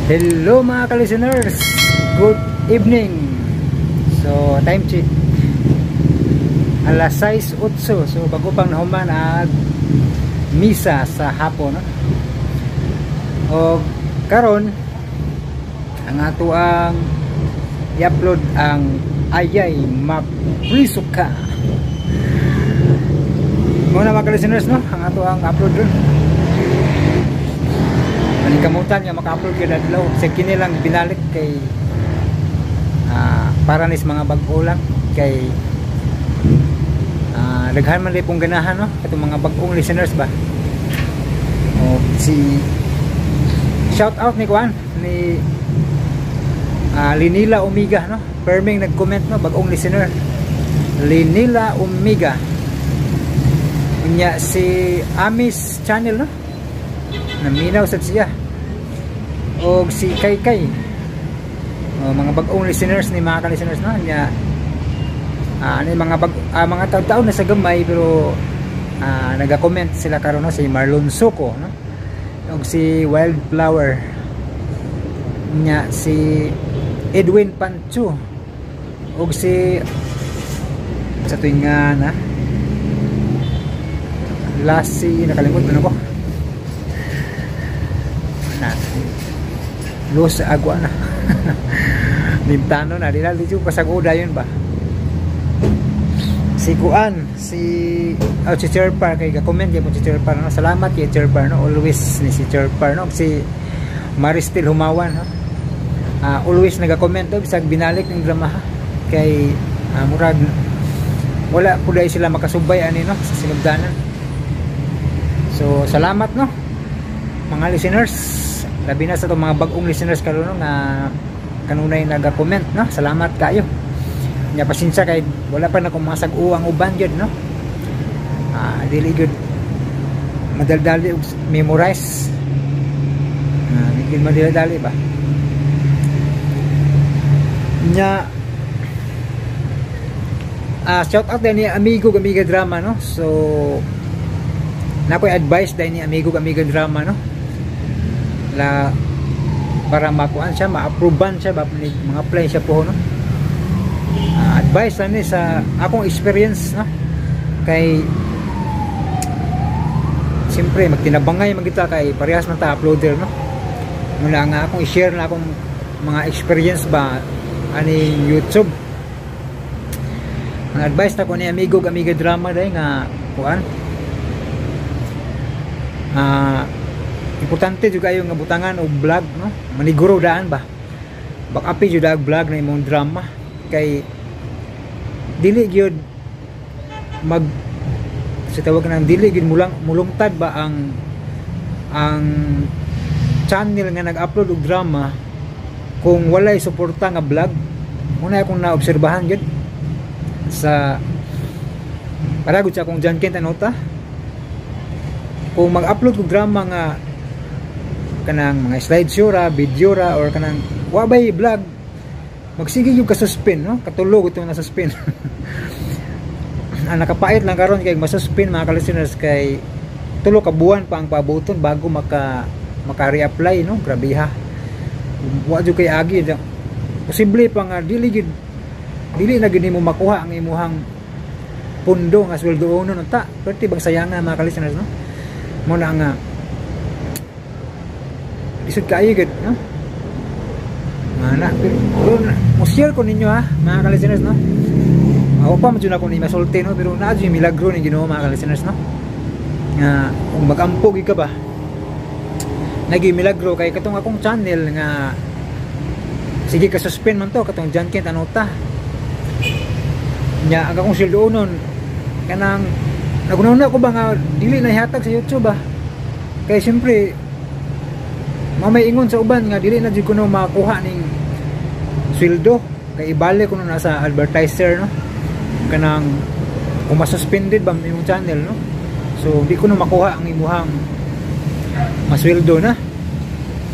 Hello mga ka-listeners, good evening. So time check alas 6:08. So bago pang nahuman at misa sa hapon, no? O karon ang ato ang i-upload ang Ayay Maprisuka. Muna mga ka-listeners, no? Ang ato ang upload dun. Kamutan nga maka-upload kay dadlaw sa kini lang binalik kay para nis mga bag-o lang kay daghan man pong ganahan, no, katong mga bag-ong listeners ba. O si shout out ni Kuan ni Linila Omega, no, perming nag-comment, no, bag-ong listener Linila Omega nya si Amis channel, no, naminaw sad siya o si Kay mga bag-ong listeners ni mga ka-listeners, no, nya mga taon-taon na sa gamay pero naga-comment sila karon, no, si Marlon Suko, no, o si Wildflower nya si Edwin Pancho o si sa tuwing na last si nakalimutan ko Los Agua na Nintano na dila dito pasagoda yun ba si Kuan si Cherpar kay ga-comment kay mo si Cherpar, no, salamat kay Cherpar, no, always ni si Cherpar, no, si Maristel Humawan, no, always naga-comment daw bisag binalik ng drama kay murag wala po dahil sila makasubay ani, no, sa sinugdanan. So salamat, no, mga listeners, labi na sa itong mga bagong listeners karon, no, nga kanunay naga-comment, no, salamat kayo nya pasensya kay wala pa na kung mga sag-uang uban yun, no, dili good madaldali memorize hindi madaldali ba nya shout out din ni Amigo Amiga Drama, no, so nakoy advice din ni Amigo Amiga Drama, no, la para makuan siya, ma-approvean siya ba mga play siya po, no, advice lang ni sa akong experience, no, kay siyempre magtinabangay magita kay parehas man ta uploader, no, muna nga akong i-share na akong mga experience ba ani YouTube. Ang advice na ko ni Amigo Amiga Drama dahil nga kuan importante juga yung butangan o vlog, no, maniguro daan ba bakapi jud ang vlog na imong drama kay dili gyud mag sa tawag nang dili gyud mulungtad ba ang channel nga nag-upload og drama kung walay suporta nga vlog. Muna akong naobserbahan gyud sa para gud sa akong Janken tanota, kung mag-upload og drama nga kanang mga slideshow ra, video ra, or kanang wabay vlog, magsige yung kasuspin, no, katulog ito na suspin. Ang nakapait lang karon kay masuspin mga ka-listeners kay tulo ka buwan pa ang pabuton bago maka-reapply, no, grabe ha, wa jud kay agi posible pa nga dili na gid mo makuha ang imuhang pundo nga sweldo uno ta, perti bang sayangan mga ka-listeners, no, mo na nga isod kayo gid, no, mana pero mo-share ko ninyo, ha, mga ka-listeners, no, ako pa medyo na ko ni masulti, no, pero na yung milagro ni Ginoo mga ka-listeners, no, nga kung mag-ampog ka ba nagi milagro kay katong akong channel nga sige ka suspend man to katong Janken tanota nya ang akong sildo unon kanang nagunahuna ko ba nga dili na ihatag sa YouTube ba kay siyempre mamay ingon sa uban nga dili na jud kuno makuha ning sweldo kay ibalik kuno na sa advertiser, no, kanang kung masuspended ba imong channel, no, so di kuno makuha ang imuhang masweldo na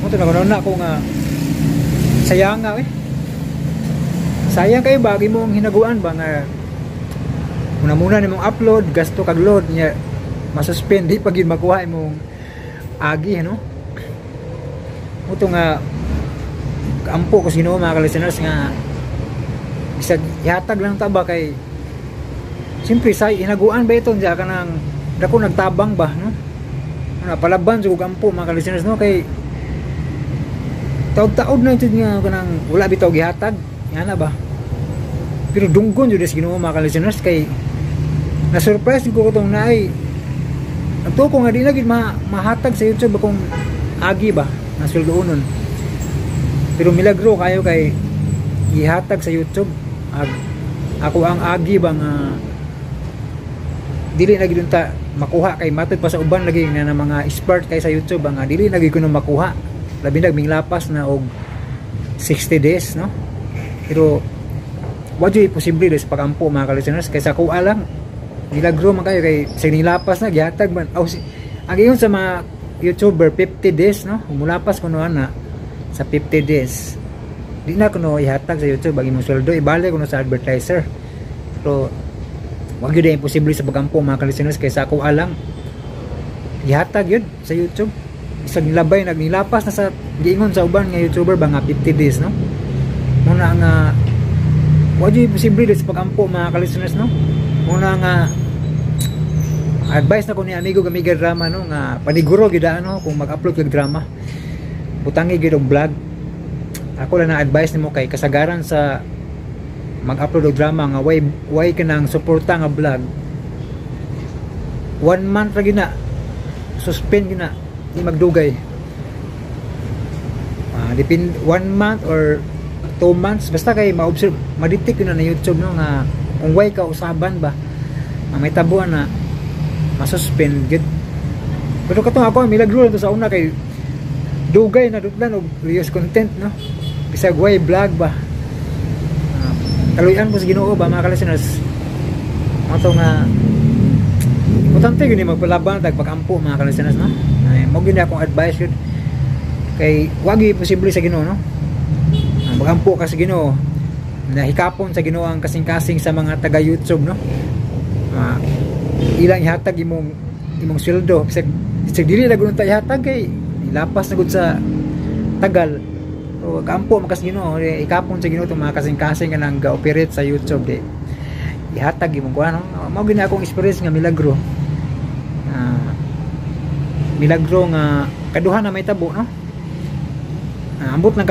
mo to na ako nga sayang nga sayang kay bagi mong hinaguan ba nga muna nimong upload gasto kag load nya masuspend di pagin makuha imong agi, no, mo to nga ampo ko sino mga ka-listeners nga bisag ihatag lang ta ba kay siyempre sa inaguan ba ito diya kanang dako nagtabang ba no na palaban sa ampo mga ka-listeners no kay taod-taod na ito nga kanang wala bitaw gihatag yana ba pero dunggon jud sa Ginoo mga ka-listeners kay na surprise ko kutong naay ato ko nga di na gid mahatag sa YouTube akong agi ba na suldoonon pero milagro kayo kay gihatag sa YouTube ako ang agi ba nga dili na gid ta makuha kay matod pa sa uban lagi na mga expert kay sa YouTube nga dili na gid kuno makuha labi nagming lapas na og 60 days no pero wadyo posible sa pagampo mga ka-listeners kaysa ko alang milagro man kayo kay sa nilapas na gihatag man ang iyon sa mga YouTuber 50 days no mulapas kuno ana sa 50 days di na kuno ihatag sa YouTube bagi mo sweldo ibalik kuno sa advertiser pero wag yun imposible sa pagampo mga ka-listeners kaysa ko alang ihatag yun sa YouTube isang nilabay nagnilapas na sa giingon sa uban nga YouTuber ba nga 50 days no muna nga wadyo posible sa pagampo mga ka-listeners no muna nga advice na ko ni amigo Amiga Drama no nga paniguro gid ano kung mag-upload kag drama butangi gid og vlog ako lang na advice nimo kay kasagaran sa mag-upload og drama nga way kanang suporta nga vlog 1 month ra gina suspend gina di magdugay depend 1 month or 2 months basta kay ma-observe ma-detect na YouTube no nga kung way ka usaban ba may tabuan na masuspend gid pero katong ako milagro to sa una kay dugay na dutlan og reuse content no bisag way vlog ba kaluyan ko sa Ginoo ba mga ka-listeners ato nga importante gini magpalaban tag pagampo mga ka-listeners no ay mo gid akong advice yun kay wagi posible sa Ginoo no magampo ka sa Ginoo na hikapon sa Ginoo ang kasing-kasing sa mga taga YouTube no ilang ihatag imong sweldo bisag dili na gud ta ihatag kay lapas na gud sa tagal o kampo makas Ginoo ikapon sa Ginoo tong mga kasing-kasing nga nang ga-operate sa YouTube di ihatag imong kuan no mao gid akong experience nga milagro nga kaduha na may tabo no ambot na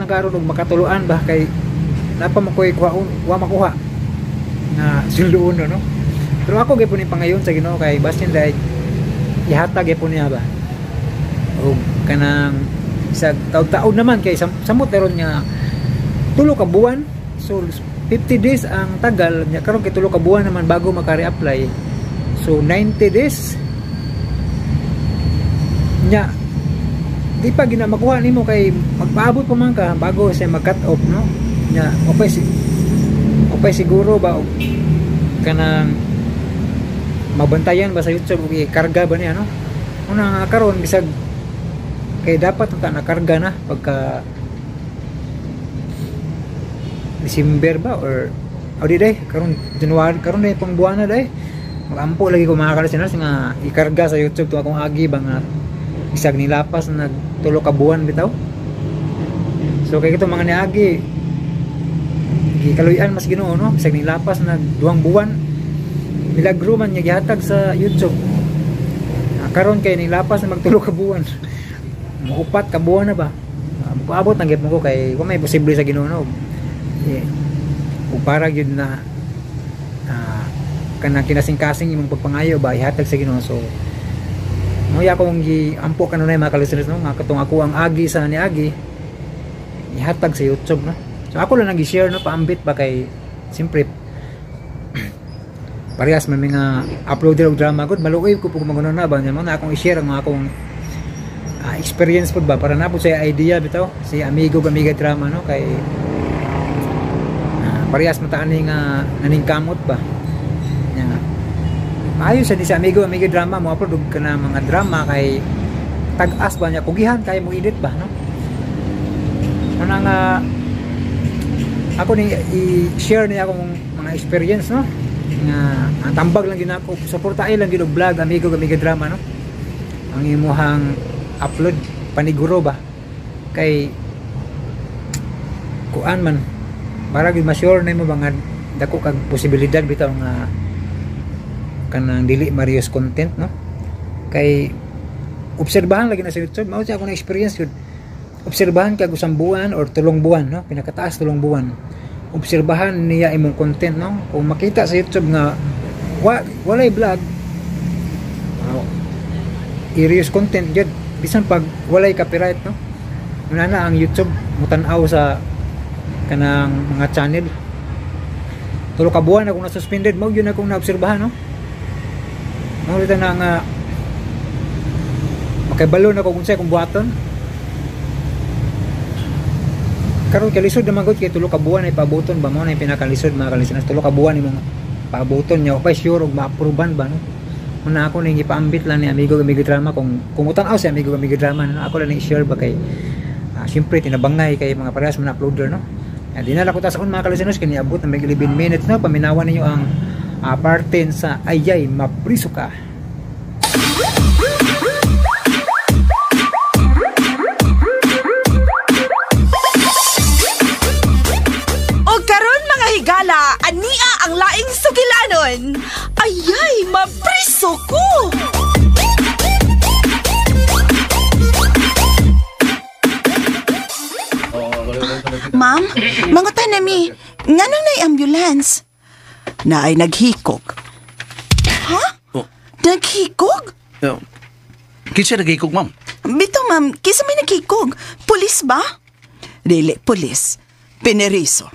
karon og makatuluan ba kay napa mo koy wa makuha na suldoon no pero ako gyud ni pangayon sa Ginoo kay basin dai ihatag gyud niya ba og kanang sa taud-taud naman kay samot daron nga tulo ka buwan so 50 days ang tagal nya karon kay tulo ka buwan naman bago maka-reapply so 90 days nya di pa gina makuha nimo kay magpaabot pa man ka bago siya mag-cut off no nya okay siguro ba kanang mabantayan ba sa YouTube og ikarga ba niya no una nga karon bisag kay dapat ta nakarga na pagka December ba or di day karon January karon day pang buwan na day magampo lagi ko mga ka-listeners nga ikarga sa YouTube to akong agi ba nga isag nilapas na tulo ka buwan bitaw so kay kito mga niagi gikaluyan mas Ginoo no isag nilapas na 2 buwan milagro man niya gihatag sa YouTube karon kay nilapas na magtulo ka buwan upat ka buwan na ba paabot ang gip mo ko kay kung may posible sa Ginoo no ug para gyud na kanang kinasing-kasing imong pagpangayo ba ihatag sa Ginoo so mo ya kong giampo kanunay mga ka-listeners no nga katong ako ang agi sa niagi ihatag sa YouTube no so ako lang nag-share no paambit ba kay simpre parehas man mga uploader og drama gud maluoy ko pug magunon na ba mo na akong i-share ang akong experience pud ba para na pud sa idea bitaw si amigo Amiga Drama no kay parehas man ta ani nga naningkamot ba ayos sa amigo Amiga Drama mo upload ka na mga drama kay tag-as ba niya kugihan kay mo edit ba no ano nga ako ni i-share niya akong mga experience no nga ang tambag lang gina ako suportaay lang gid og vlog amigo Amiga Drama no ang imuhang upload paniguro ba kay kuan man para gid ma-sure nimo ba nga dako kag posibilidad bitaw nga kanang dili marius content, no? Kay obserbahan lagi na sa YouTube, mao siya ako na experience yun. Obserbahan kag usang buwan or 3 buwan, no? Pinakataas 3 buwan. Obserbahan niya imong content, no? Kung makita sa YouTube nga walay vlog, serious content jud, bisan pag walay copyright, no? Una na ang YouTube mutan-aw sa kanang mga channel. 3 ka buwan akong na-suspended, mao yun akong naobserbahan, no? Mao rita na nga makaibalo na ko kung sa'y kung buhaton. Karon kalisod naman gud kay 3 ka buwan ay paaboton ba mo na yung pinakalisod mga kalisteners. 3 ka buwan imong paaboton nya pa sure og ma-approvean ba, no? Muna ako ning ipaambit lang ni amigo drama kung utan-aw si amigo drama, no? Ako lang i-share ba kay syempre tinabangay kay mga parehas man uploader, no? Dinala ko ta sa mga kalisteners kini abot na may 11 minutes na paminawan ninyo ang parte sa ayay mapriso ka. Higala, ania ang laing sugilanon. Ayay, mapriso ko! Ma'am, mangutan nami, nga nang na'y ambulance. Na ay naghikog. Ha? Oh. Naghikog? Kinsa naghikog, ma'am? Bito, ma'am, kisa may naghikog. Pulis ba? Dili, pulis. Pineriso.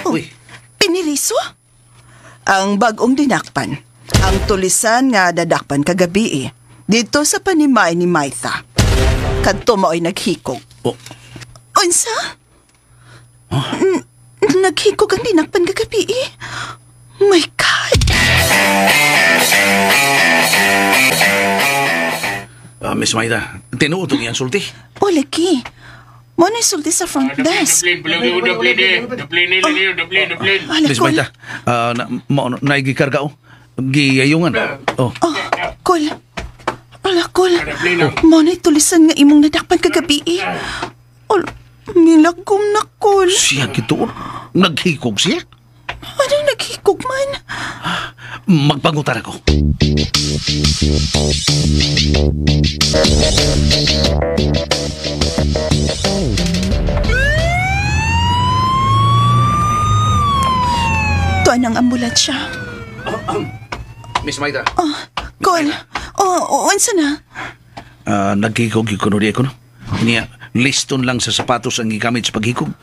Uy. Piniriso? Ang bagong dinakpan. Ang tulisan nga dadakpan kagabi dito sa panimay ni Maitha. Kadto mo ay naghikog. Oh. Unsa? Naghikog ang dinakpan kagabi My God! Miss Maida, tinuod ang iyang sulti. O, laki. Mo na sulti sa front desk. Miss Maida, naigikarga o. Giyayungan. Oh. Kol. Ala, Kol. Mo na tulisan nga imong nadakpan kagabi milagom na, Kol. Siya gito. Naghikog siya? Anong naghikog man? Magpangutar ako. Tuan ang ambulansya. Miss Maida. Kol. Unsa na? Naghikog yung kunuri ako, no? Niya, liston lang sa sapatos ang gigamit sa paghikog.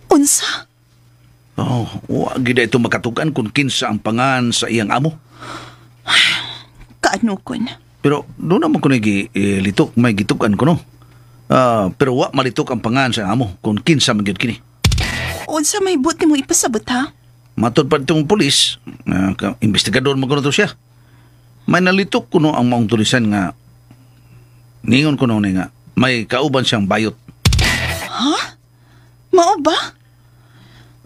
Unsa? Gida ito makatugan kung kinsa ang pangan sa iyang amo. Kaano kon? Pero doon naman ko litok, may gitukan ko, no? Pero malitok ang pangan sa amo kung kinsa magyud kini. Unsa may buti mo ipasabot, ha? Matod pa itong polis, investigador mo ko na to siya. May nalitok ko no ang maong tulisan nga ningon ko no nga may kauban siyang bayot. Ha? Mao ba?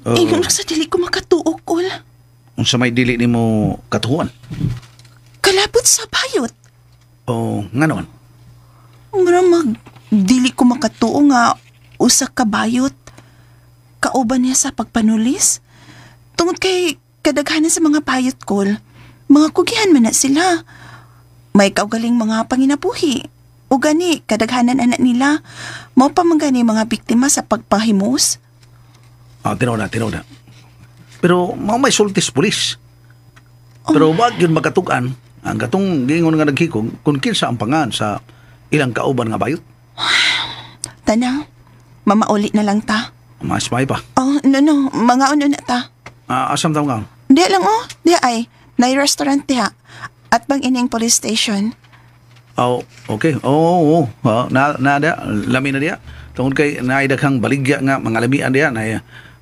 Ingon sa dili ko makatuok, Kol. Unsa may dili nimo katuhuan? Kalabot sa bayot. Nga naman. Maramag, dili ko makatuo nga usa ka bayot. Kauban niya sa pagpanulis. Tungod kay kadaghanan sa mga bayot, Kol, mga kugihan man na sila. May kaugaling mga panginabuhi. O gani, kadaghanan anak nila, mao pa man gani mga biktima sa pagpahimos. Tinaw na. Pero may sultis pulis. Pero wag yun magkatugan ang katong gingon nga naghikog kung kinsa ang pangan sa ilang kauban nga bayot. Tana, mamauli na lang ta. Mas may pa. No, mga na ta. Asam tao nga? Di lang di ay, na restaurant diha at bang ining police station. Okay. Lami na diya. Tungod kay naidaghang baligya nga mga lamian diya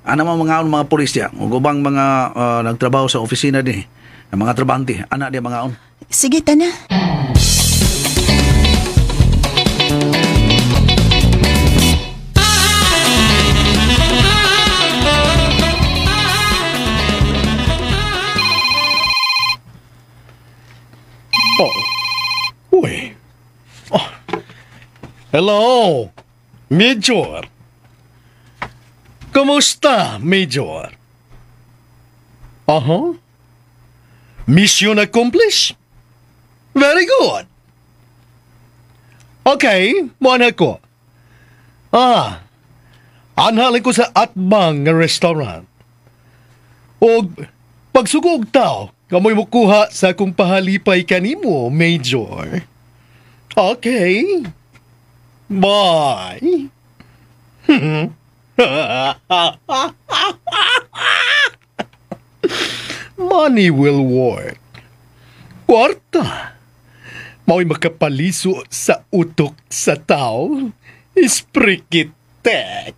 na mga pulis diya. Ugubang mga nagtrabaho sa opisina din. Mga trabante. Anak diya mga Sige, tana. Uy. Hello, Major. Kumusta, Major? Aha. Mission accomplished? Very good. Okay, muna ko. Anhalin ko sa Atbang nga restaurant. O pagsugog tao, kamoy mo kuha sa akong pahalipay kanimo, Major. Okay. Bye. Money will work. Kwarta. Mao'y makapaliso sa utok sa tao. Isprikitek.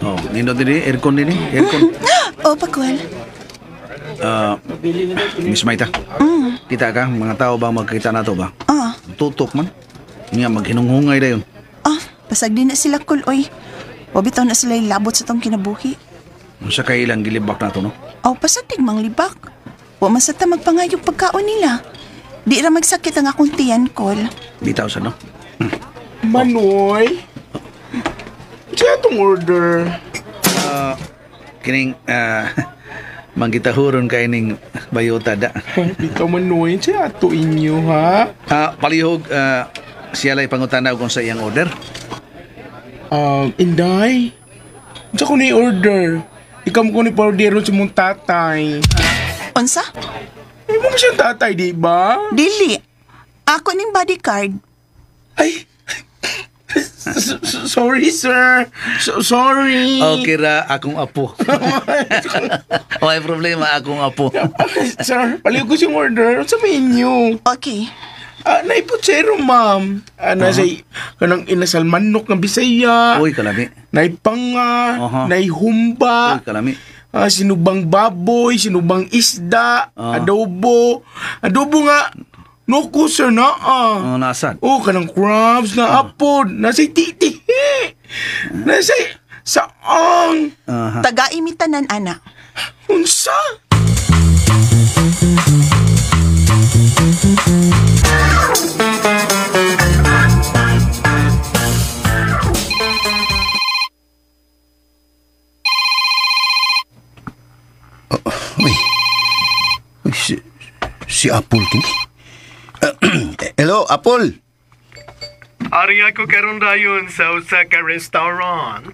Oh, nindot din aircon din aircon. O, Pakwal. Miss Maita. Kita ka, mga tao ba magkita na to ba? Tutok man. Nga maghinunghungay dayon. Pasag din na sila kuloy. Wabitaw na sila ilabot sa tong kinabuhi. Sa kay ilang gilibak na to, no? Pasag tigmang libak. Wa masata magpangayog pagkaon nila. Di ra magsakit ang akong tiyan, Kol. Bitaw sa, no? Manoy? Siya itong order. Kining, manggitahuron kay ning bayota da. Bitaw Manoy, siya ito inyo, ha? Palihog, siya lay pangutanaw kung sa iyang order. Inday? Siya ko ni-order. Ikaw mo ko ni-order sa mong tatay. Unsa? Hindi mo siyang tatay, di ba? Dili. Ako ning bodyguard. Ay! Sorry, sir. Sorry. Okay ra, akong apo. May problema, akong apo. Sir, palihog ko siyang order sa menu. Okay. Naiputsero, ma'am. Nasa'y kanang inasal manok ng Bisaya. Uy, kalami. Naipanga, Aha. naihumba, Uy, kalami. sinubang baboy, sinubang isda, adobo. Adobo nga, nuko, sir, na. Nasad? Kanang crabs na apod. Nasa'y titihi. Nasa'y saang. Taga-imitanan, ana. Unsa? Si Apple kini. Hello, Apple. Ari ako karon dayon sa usa ka restaurant.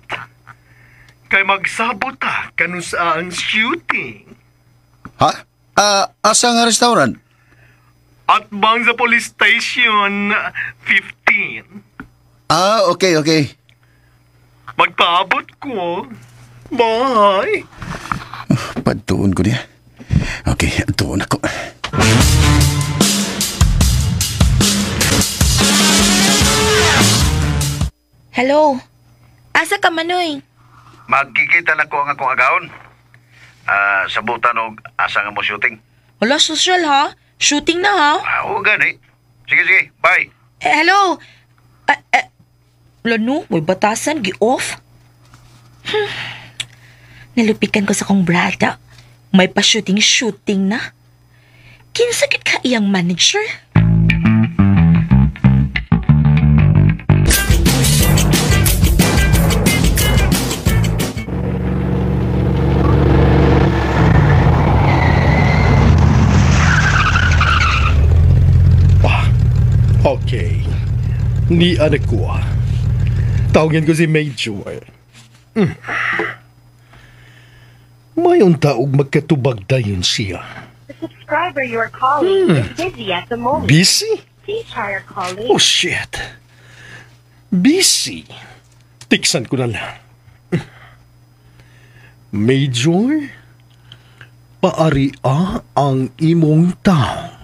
Kay magsabot ta kanusa ang shooting. Ha? Asa nga restaurant? Atbang sa police station 15. Okay. Magpaabot ko. Bye. Patuon ko niya. Okay, tuon ako. Hello? Asa ka, Manoy? Magkikita na ko ang akong agaon. Sabutan og asa nga mo shooting. Wala, social ha? Shooting na ha? Oo, gani. Sige, bye. Hello? Lano, may batasan, gi-off? Nalupikan ko sa kong brada. May pa-shooting na. Kinsakit ka iyang manager? Okay. Ni anak ko. Tawagin ko si Major. Mayon taog magkatubag dayon siya. The subscriber you are calling is busy at the moment. Busy? Please try your calling. Oh, shit. Busy? Tiksan ko na lang. Major, paaria ang imong tao.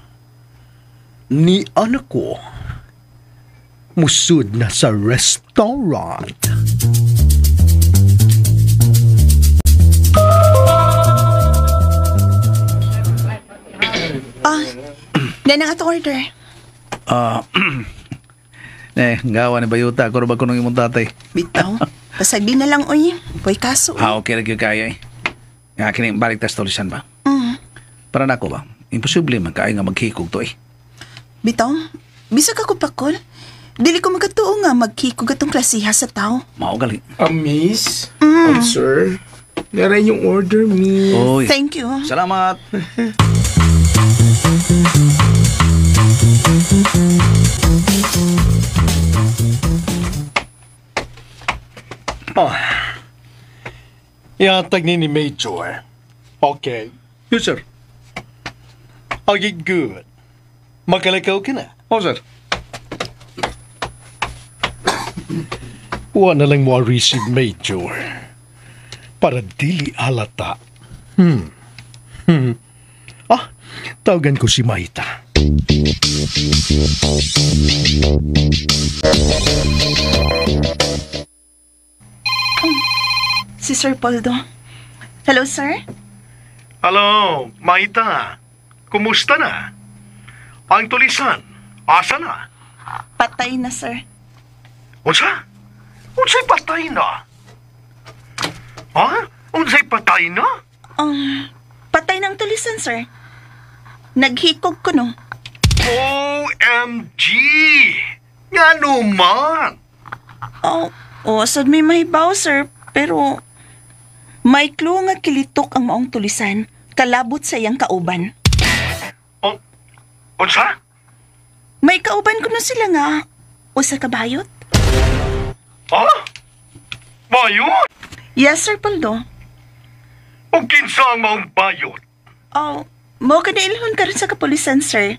Ni anak ko, musud na sa restaurant. Nanang ato order. Gawa ni Bayuta. Kuro ba ko nung imong tatay? Bitaw. Pasag di na lang, uy. Boy kaso. Okay, lagi kaya eh. Nga, kining balik ta storysyan ba? Para nako ba, imposible man kaay nga maghikog to eh. Bitaw, bisag ako pakol. Dili ko magatuo nga maghikog atong klasiha sa tao. Mao gali. Miss? Sir? Naray yung order, miss. Oy. Thank you. Salamat. Yatag ni Major. Okay. Yes, sir. Okay, good. Makalakaw ka na. Oh, sir. Wa na lang mo receive, Major. Para dili halata. Tawagan ko si Maita. Si Sir Poldo. Hello, sir? Hello, Maita. Kumusta na? Ang tulisan, asa na? Patay na, sir. Unsa? Unsay patay na? Ha? Unsay patay na? Patay ng tulisan, sir. Naghikog ko, no? OMG! Nga naman! Sad may mahibaw, sir. Pero, may clue nga kilitok ang maong tulisan. Kalabot sa iyang kauban. Unsa? May kauban ko na sila nga. Usa ka bayot? Ha? Bayot? Yes, Sir Poldo. O kinsa ang maong bayot? Mo ka nailhon ka rin sa kapulisan, sir.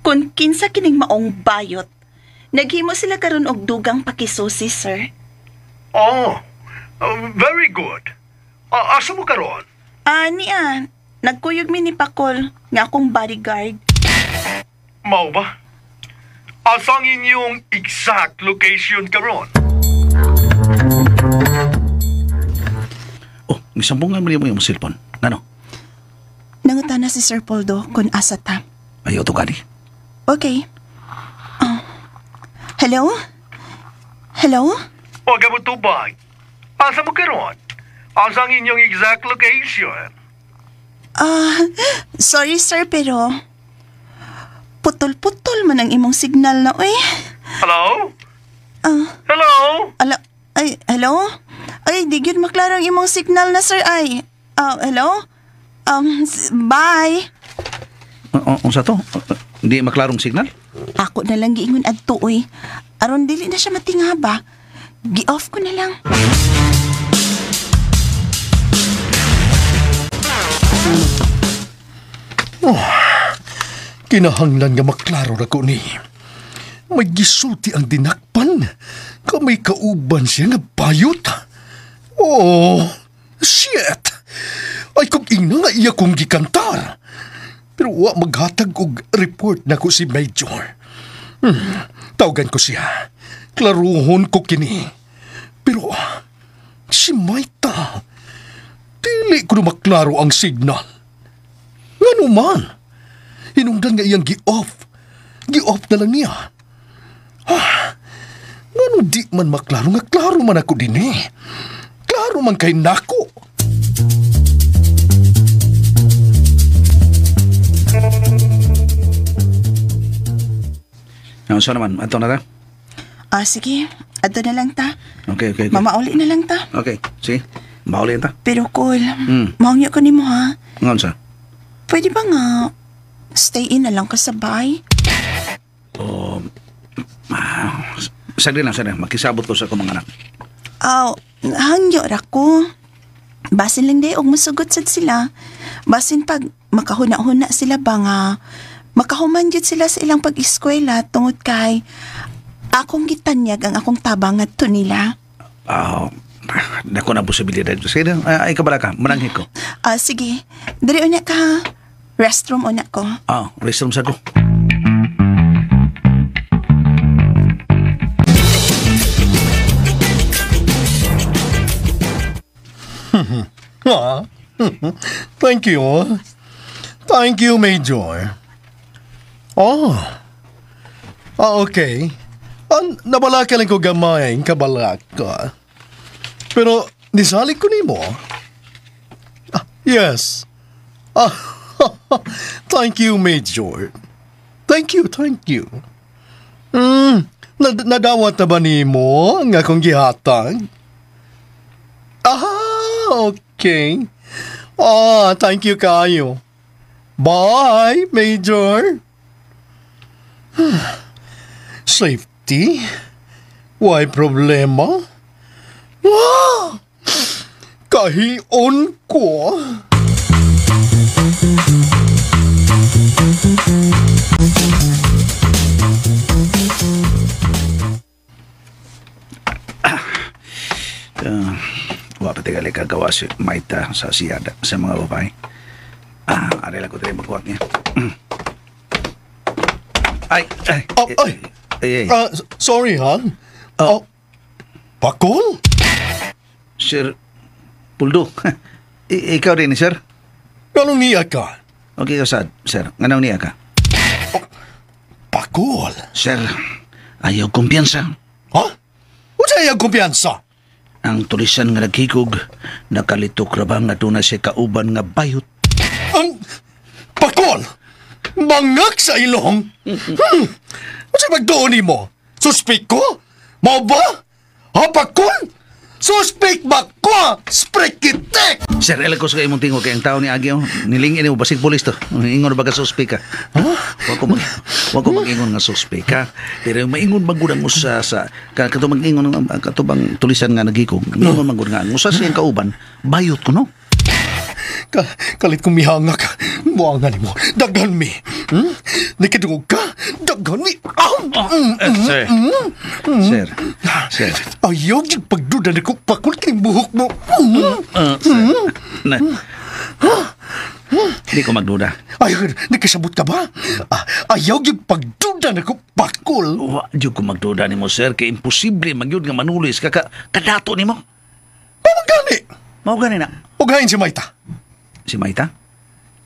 Kung kinsa kining maong bayot, naghimo sila karon og dugang pakisusi, sir. Very good. Asa mo karon? Nian, nagkuyog mi ni Pakol nga akong bodyguard. Mao ba? Asang inyong exact location karon? Oh, isambungan mo yung cellphone. Ano? Nangutan na si Sir Poldo kung asa ta. Ayaw to gani. Okay. Hello? Hello? Huwag ka mo tubag. Asa mo karon? Asang inyong exact location? Sorry sir, pero putol-putol man ang imong signal na, uy. Hello? Hello? Hello? Ay, di gyud maklaro ang imong signal na, sir. Hello? Bye. Unsa to? Hindi maklarong signal? Ako na lang giingon adto, uy. Aron dili na siya matingaba. Gi-off ko na lang. Kinahanglan nga maklaro na ko ni. May gisulti ang dinakpan. May kauban siya nga bayot. Shit! Ay kung ina nga iya kong gikantar. Pero wa maghatag og report na ko si Major. Tawagan ko siya. Klaruhon ko kini. Pero si Maita, dili ko na maklaro ang signal. Nga naman, hinungdan nga iyang gi-off. Gi-off na lang niya. Nga nung di man maklaro, nga klaro man ako din eh. Klaro man kay nako. So naman, ato na ta? Sige. Ato na lang ta. Okay. Mamauli na lang ta. Okay, sige. Mauli ta. Pero, Col, maungyo ko ni mo, ha? Ngon sa? Pwede ba nga stay in na lang ka sa bahay? Sagli lang. Makisabot ko sa akong mga anak. Hangyo ra ko. Basin lang day og masugot sad sila. Basin pag makahuna-huna sila ba nga makahuman jud sila sa ilang pag-eskwela tungod kay akong gitanyag ang akong tabang ngadto nila. Dako na posibilidad. Sige na, ay kabala ka, mananghit ko. Sige. Diri unya ka, ha? Restroom unya ko. Restroom sa ko. Thank you. Thank you, Major. Okay. Nabala ka lang ko gamay, kabala ka. Pero, nisali ko ni mo. Yes. Thank you, Major. Thank you. Nadawat na ba ni mo ang akong gihatag? Okay. Thank you kayo. Bye, Major. Safety? Why problema? Kahion ko. Wa pati gali kagawa si Maita sa siyada sa mga babae. Arela ko tayo magkuhat niya. Ay. Sorry, ha? Pakol? Sir Puldo. Ikaw rin, sir? Ganong niya ka? Okay, Kasad, sir. Ganong niya ka? Pakol? Sir, ayaw kumpiyansa. Ha? What's ayaw kumpiyansa? Ang tulisan nga naghikog, nakalitok ra ba nga doon na siya kauban nga bayot. Ang Pakol! Mangak sa ilong? What's magdoon mo? Suspect ko? Mau ba? Pakol? Suspect ba ko? Sprekitek! Sir, elag ko sa imong tingog kay ang tao ni Agyo. Nilingin mo basig pulis to. Ingon ba ka suspect ka? Wa ko mag-ingon nga suspect ka. Pero maingon magudang usa sa katubang ingon katubang tulisan nga nagikog. Maingon magud nga usa siyang kauban. Bayot ko no. Kalit kong mihangak. Buwangan mo. Daghan mi. Nakidungog ka. Daghan mi. Sir. Ayaw yung pagduda na kong pakul kining buhok mo. Hindi ko magduda. Ayaw, nakasabot ka ba? Ayaw yung pagduda na kong pakul. Di ko magduda ni mo, sir. Kaya imposible magyud nga manulis ka kadato ni mo. Mau gani na. Ugahin si Maita. Si Maita?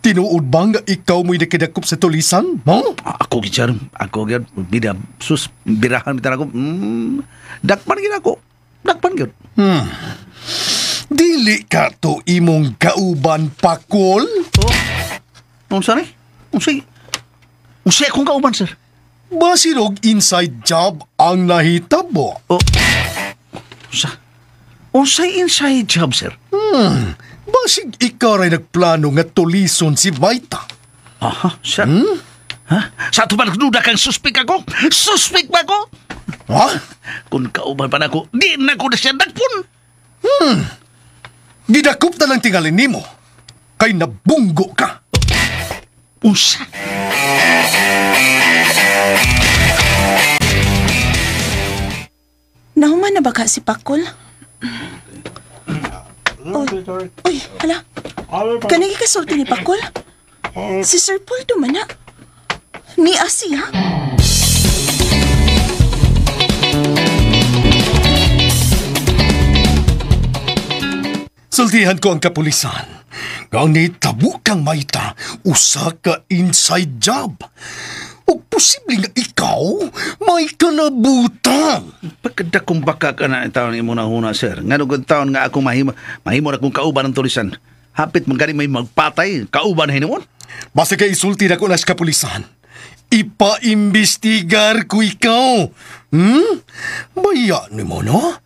Tinuod ba nga ikaw mo'y nakidakop sa tulisan? Mo? Ako gitsar. Ako gitsar. Birahan bitan ako. Dakpan gina ako. Dakpan gina. Dili ka to imong kauban pakol? Unsay akong kauban, sir? Basinog inside job ang nahitabo. Unsay inside job, sir? Basig ikaw rin nagplano nga tulison si Maita. Sir? Sa ito ba nagduda kang suspect ako? Suspect ba ako? Kung kauban pa na ako, di na ko na siya nagpun. Gidakop na lang tingalin ni mo. Kay nabunggo ka. Unsa? Nahuman na ba ka si Pakol? Uy, hala. Kanigi kasulti ni Pakol? Si Sir Paul dumana. Ni Asi, ha? Sultihan ko ang kapulisan. Nganit tabo kang Maita, usa ka inside job. O posible nga ikaw may kalabutan. Pagkada kong baka ka na taon ni muna huna, sir. Nga nung taon nga ako mahimo na kong kauban ng tulisan. Hapit magkari may magpatay, kauban na hinuon. Basta ka isulti na ko na sa kapulisan. Ipa-imbestigar ko ikaw. Baya ni mo, no?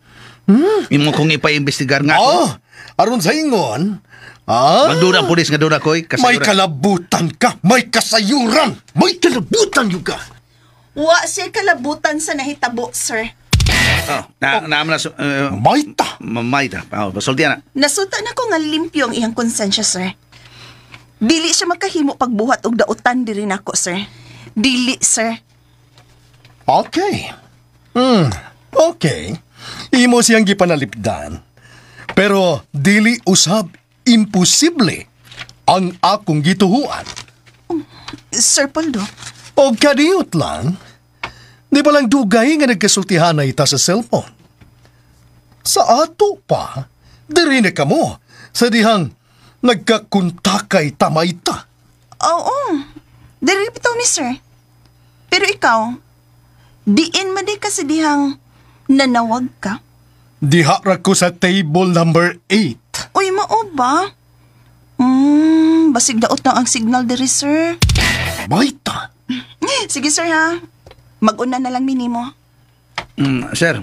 Imo kong ipa-imbestigar nga ako. Aron sa ingon, magduda ang pulis nga doon ako'y kasayuran. May kalabutan ka, may kasayuran, may kalabutan yung ka. Wa siya kalabutan sa nahitabo, sir. Maita. Maita. Pasultihan na. Nasuta na ko nga limpyo ang iyang konsensya, sir. Dili siya makahimo pagbuhat og dautan diri nako, sir. Dili, sir. Okay. Okay. Imo siyang gipanalipdan. Pero dili usab imposible ang akong gituhuan. Sir Poldo. O kadiyot lang, di ba lang dugay nga nagkasultihan na ita sa cellphone? Sa ato pa, diri na kamo sa dihang nagkakuntakay tamayta. Oo, diri bitaw mi, sir. Pero ikaw, diin man di ka sa dihang nanawag ka? Diha ra ko sa table number 8. Uy, mao ba? basig daot na ang signal diri, sir. Maita. Sige, sir, ha. Mag-una na lang minimo. Sir,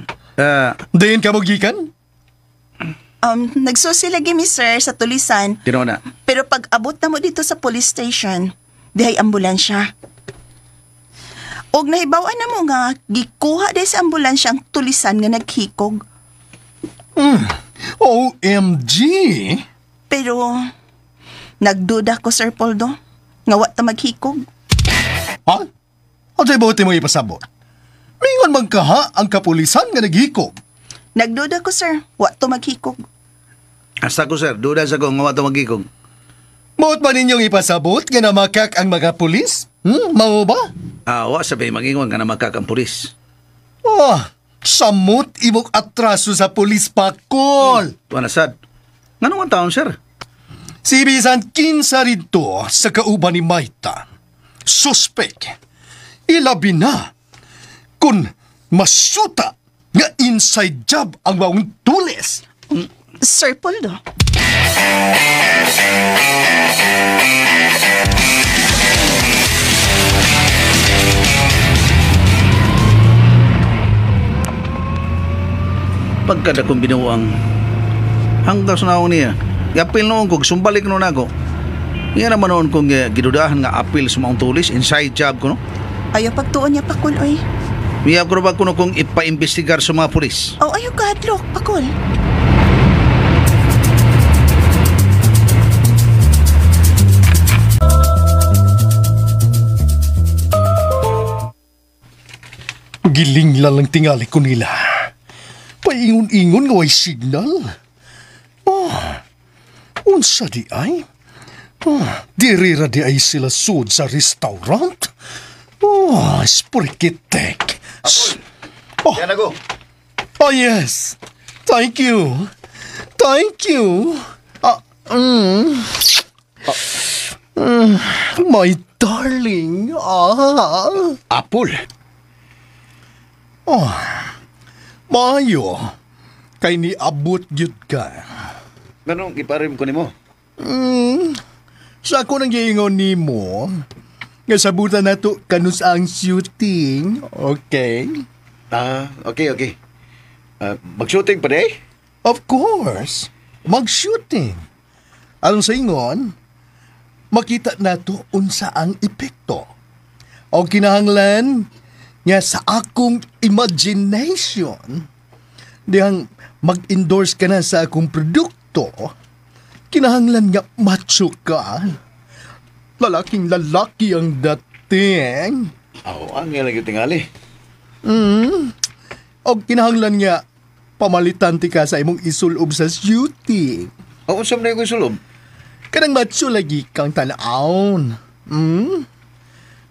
Dayon ka magikan? Nagsusi lagi mi, sir, sa tulisan. tinaw na. Pero pag abot na mo dito sa police station, dihay ambulansya. Og nahibawan na mo nga, gikuha day sa ambulansya ang tulisan nga naghikog. OMG! Pero, nagduda ko, Sir Poldo, nga wa ta maghikog. Ha? Ang sa'yo buti mo ipasabot? Mingon magkaha ang kapulisan nga naghikog. Nagduda ko, sir, wa to maghikog. Hasta ko, sir. Duda sa ko nga wato magikog. Maot ba ninyong ipasabot nga namakak ang mga pulis? Mao ba? Wa sabi mangingon ka na magkakang pulis. Samot imok atraso sa pulis pakol. Tuwa na sad. Nga naman taon, sir? Si Bisan kinsa rito sa kauban ni Maita. Suspek. Ilabi na. Kung masuta nga inside job ang maong tulis. Sir Poldo. Pagkada kong binuang hanggang sa naong niya. Yapil noon ko, sumbalik noon ako. Nga naman noon kong gidudahan nga apil sa maong tulis, inside job ko, no? Ayaw pagtuon niya, Pakol, oy. Miyab ko na ba kuno kong ipa-imbestigar sa mga pulis? Ayaw ka, hadlok, Pakol. Giling lang tingali ko nila. Paingon-ingon nga way signal. Unsa di ay? Dirira di ay sila sud sa restaurant. Sprikitek. Yan ako. Yes. Thank you. Thank you. My darling. Apple. Mayo. Kay ni abot gyud ka. Ganong iparim ko ni mo? Sa ako nang giingon ni mo, nga sabutan na to kanus ang shooting, okay? Okay. Mag-shooting pa day? Of course, mag-shooting. Alang sa ingon, makita na to unsa ang epekto. O kinahanglan nga sa akong imagination, dihang mag-endorse ka na sa akong produkto, kinahanglan nga macho ka. Lalaking lalaki ang dating. Ang lagi tingali. O kinahanglan nga pamalitan ti ka sa imong isulob sa shooting. Saan na yung isulob? Kanang macho lagi kang tanaon.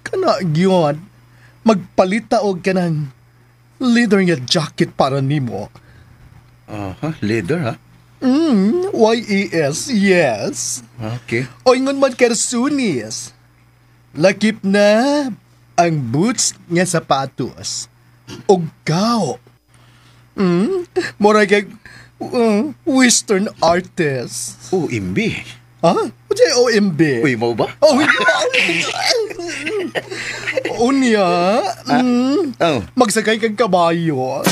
Kana gyud magpalita og kanang leather nga jacket para nimo. Leather, ha? YES, yes. Okay. O ingon man karsunis. Lakip na ang boots nga sapatos. O gao. Mura kay Western artist. OMB. Ha? What's OMB? Uy, mo ba? Unya. Magsakay kang kabayo.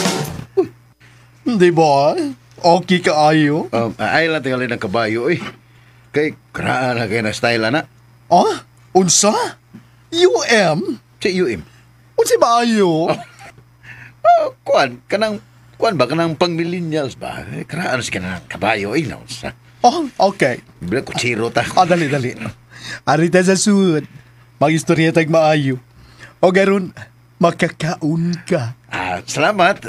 Di ba? Okay kaayo. Ay lang tingali ng kabayo, eh. Kay kraan na kayo na style, na. Unsa? UM? Si UM. Unsa ba ayo? Kuan ba? Kanang pang millennials ba? Kraan si kanang kabayo, eh. Unsa? Okay. Bila kutsiro ta. Dali. Arita sa suod. Mag-istorya tag maayo. O garon, makakaun ka. Salamat.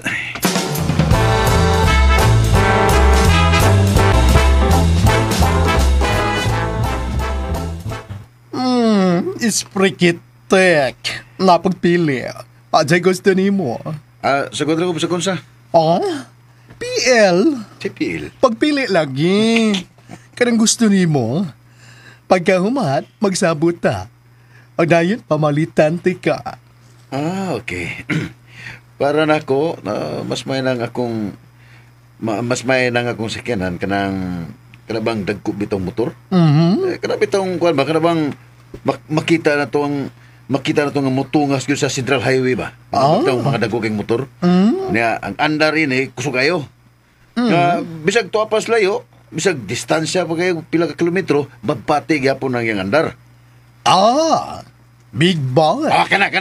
Isprikitek. Napagpili. Ajay gusto ni mo. Sagot ko sa kunsa? PL. Si PL. Pagpili lagi. Kanang gusto ni mo. Pagkahumat, magsabot ta. O dayon, pamalitan ti ka. Okay. Para na ako, mas may nang akong sakyanan kanang kanabang dagko bitong motor. Mhm. Bitong kuan ba kanabang makita na to ang motungas gyud sa Central Highway ba. Bitong mga dagko kay motor. Nya ang andar ini kusog kayo. Bisag tuapas layo, bisag distansya pa kayo pila ka kilometro, babati gyapon ang yang andar. Big boy. Kana.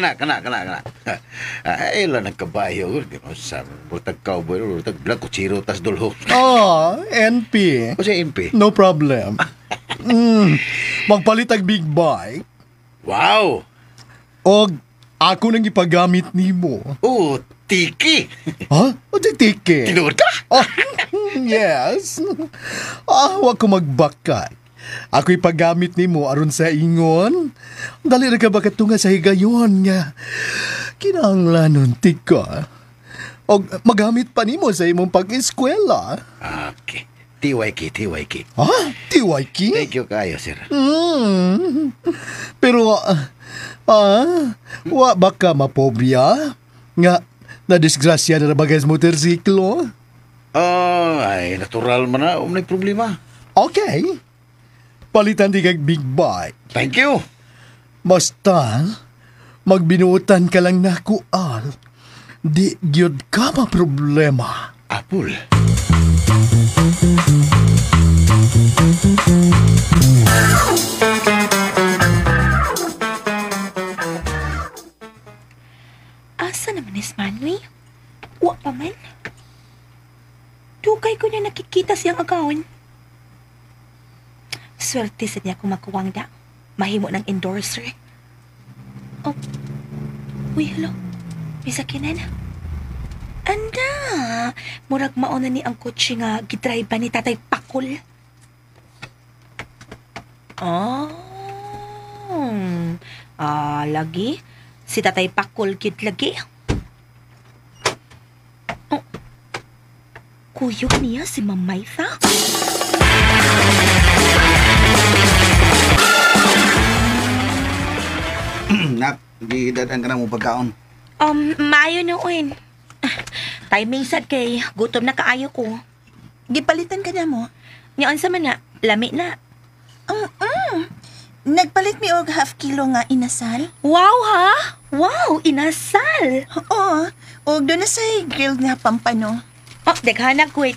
Ay, lang nagkabayo. Sa burtag cowboy, burtag black kutsiro, tas dulho. NP. O siya MP? No problem. Magpalit ang big boy. Wow! Og ako nang ipagamit nimo. Oh, tiki! Ha? O di tike? Tinuod ka? Yes. Wag ko magbakay. Ako ipagamit nimo aron sa ingon. Dali ra ka ba katunga sa higayon nga. Kinahanglanon tika. Og magamit pa nimo sa imong pag-eskwela. Okay. TYK. Ha? TYK? Thank you kayo, sir. Pero, wa ba ka mapobya? Nga, nadisgrasya na bagay sa motorsiklo? Ay, natural man na. May problema. Okay. Palitan di kag big bike. Thank you. Basta, magbinuutan ka lang na kual. Di gyud ka problema. Apple. Asa naman is Manny? Wa pa man. Dugay ko na nakikita siyang agawin. Swerte sa niya kung makuwang da. Mahimo ng endorser. Oh. Uy, hello. May sakinan. Anda. Murag mauna ni ang kotse nga gidrive ba ni Tatay Pakul. Lagi. Si Tatay Pakul gid lagi. Oh. Kuyog niya si Ma'am Maitha? Nak, gidadaan ka na mo pagkaon. Maayo noon. Timing sad kay gutom na kaayo ko. Gipalitan ka na mo. Nyaon sa man na, lami na. Nagpalit mi og half kilo nga inasal. Wow ha? Wow, inasal. Oo. Og doon na sa grilled nga pampano. Oh, daghanag wait.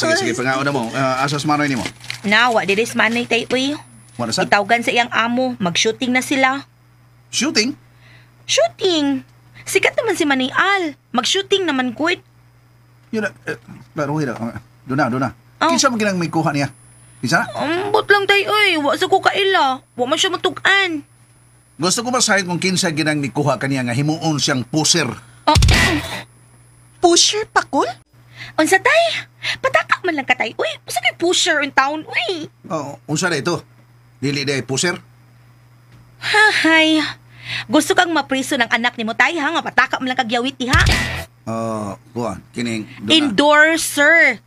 Sige, pangaon na mo. Asas manoy ni mo. Nawa, diris manay tayo uy. Wala sa? Itawgan sa iyang amo, mag-shooting na sila. Shooting? Shooting? Sikat naman si Manay Al. Mag-shooting naman kuit. Yun na. Pero, doon na. Oh. Kinsa mo ginang may kuha niya? Isa na? Ambot lang tayo uy. Wa sa ko kaila. Wa man siya matugan. Gusto ko masahin kung kinsa ginang may kuha kaniya nga himuon siyang puser. Pusher Pakul? Unsa tay? Pataka man lang ka tay. Uy, usa kay pusher in town uy. Unsa na ito? Dili na puser? Hahay. Gusto kang mapriso ng anak ni mo tay ha nga pataka man lang kag yawit ha. Kuha, kining Endorser.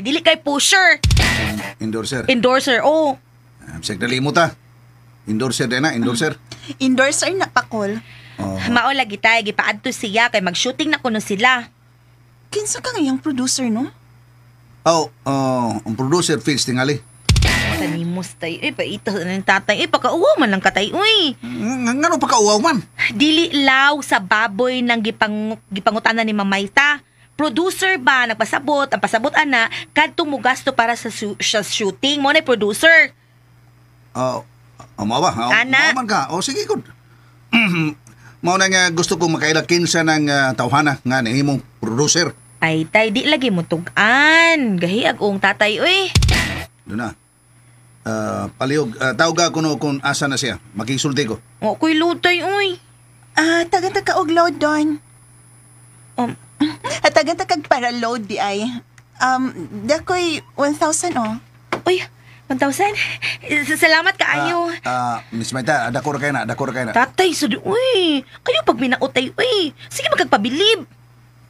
Dili kay pusher. Endorser. Endorser, oh. Sek dali mo ta. Endorser din na, endorser. Endorser na Pakul. Mao lagi tay gipaadto siya kay mag-shooting na kuno sila. Kinsa ka ngayang producer, no? Ang producer feels tingali. Tanimos tay, paita ng tatay, pakauwa man lang katay, uy. Ngano pa kauwaw man? Dili law sa baboy ng gipangutanan ni Mamayta. Producer ba, nagpasabot, ang pasabot ana, kadtong mo gasto para sa shooting, mo na producer. Mao ba? Ana. Mao man ka. Sige gud. Mao na nga gusto kong makailakin sa ng tawhana nga ni imong producer. Ay, tay, di lagi mo tugan. Gahi agong tatay, uy. Doon na. Palihog, tawag ko no kung asa na siya. Makisulti ko. O, kuy lutay, uy. Taga-taga og load doon. Taga-taga para load di ay. Dakoy 1,000 Uy, 1,000? Salamat ka, ayo. Miss Maita, dakor kayo na. Tatay, sudi, uy. Kayo pag minautay, uy. Sige, magkagpabilib.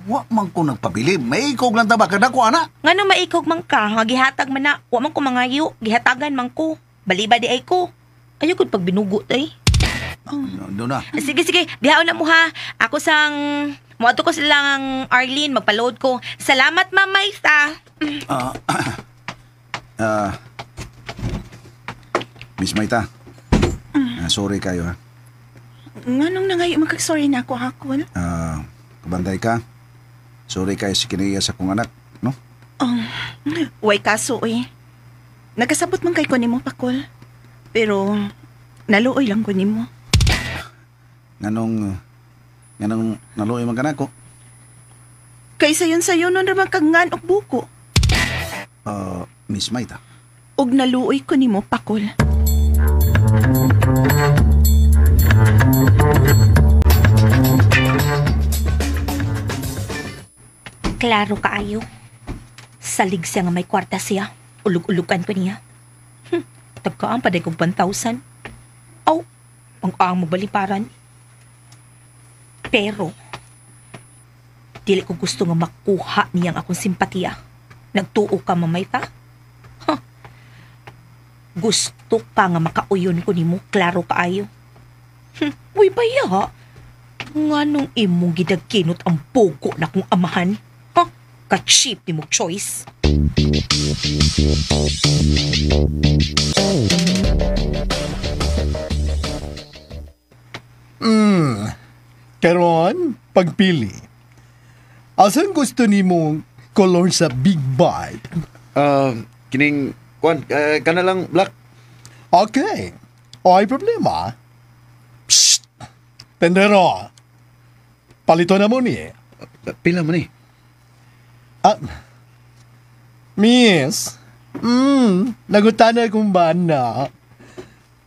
Wa man ko nagpabilib. May ikog lang taba. Kadako, ana. Ngano maikog man ka, nga gihatag man na. Wa man ko mangayo, gihatagan man ko. Baliba di ay ko. Ayaw ko pag binugo, tay. Doon na. Sige, dihaon na mo ha. Ako sang Muadto ko silang Arlene, magpa-load ko. Salamat, Ma'am Maisa. Ah, Miss Maita. Sorry kayo ha. Nganong nangayo magkag-sorry na ako, Hakol? Kabantay ka. Sorry kayo si kinaiya sa kong anak, no? Way kaso eh. Nagkasabot man kay ko nimo, Pakol. Pero, naluoy lang ko nimo. Nganong naluoy man ka na ko. Kaysa yun sa'yo nun naman kagngan og buko. Miss Maita. Og naluoy ko nimo, Pakol. Klaro kaayo. Salig siya nga may kwarta siya. Ulug-ulugan ko niya. Tagkaan pa day kong 1,000. Aw, ang mo baliparan. Pero, dili ko gusto nga makuha niyang akong simpatiya. Nagtuo ka, Mamayta? Huh. Gusto ka nga makauyon ko nimo, klaro kaayo. Uy, baya. Nga nung imong gidagkinot ang pugo na kong amahan. Ka-cheap ni mong choice. Karon, pagpili. Asan gusto ni mong color sa Big Bite? Kining, Kwan, ka na lang, Black. Okay. O ay problema. Psst! Tendero. Palito na mo ni. Pila mo ni? Miss. Nagutan na kong bana.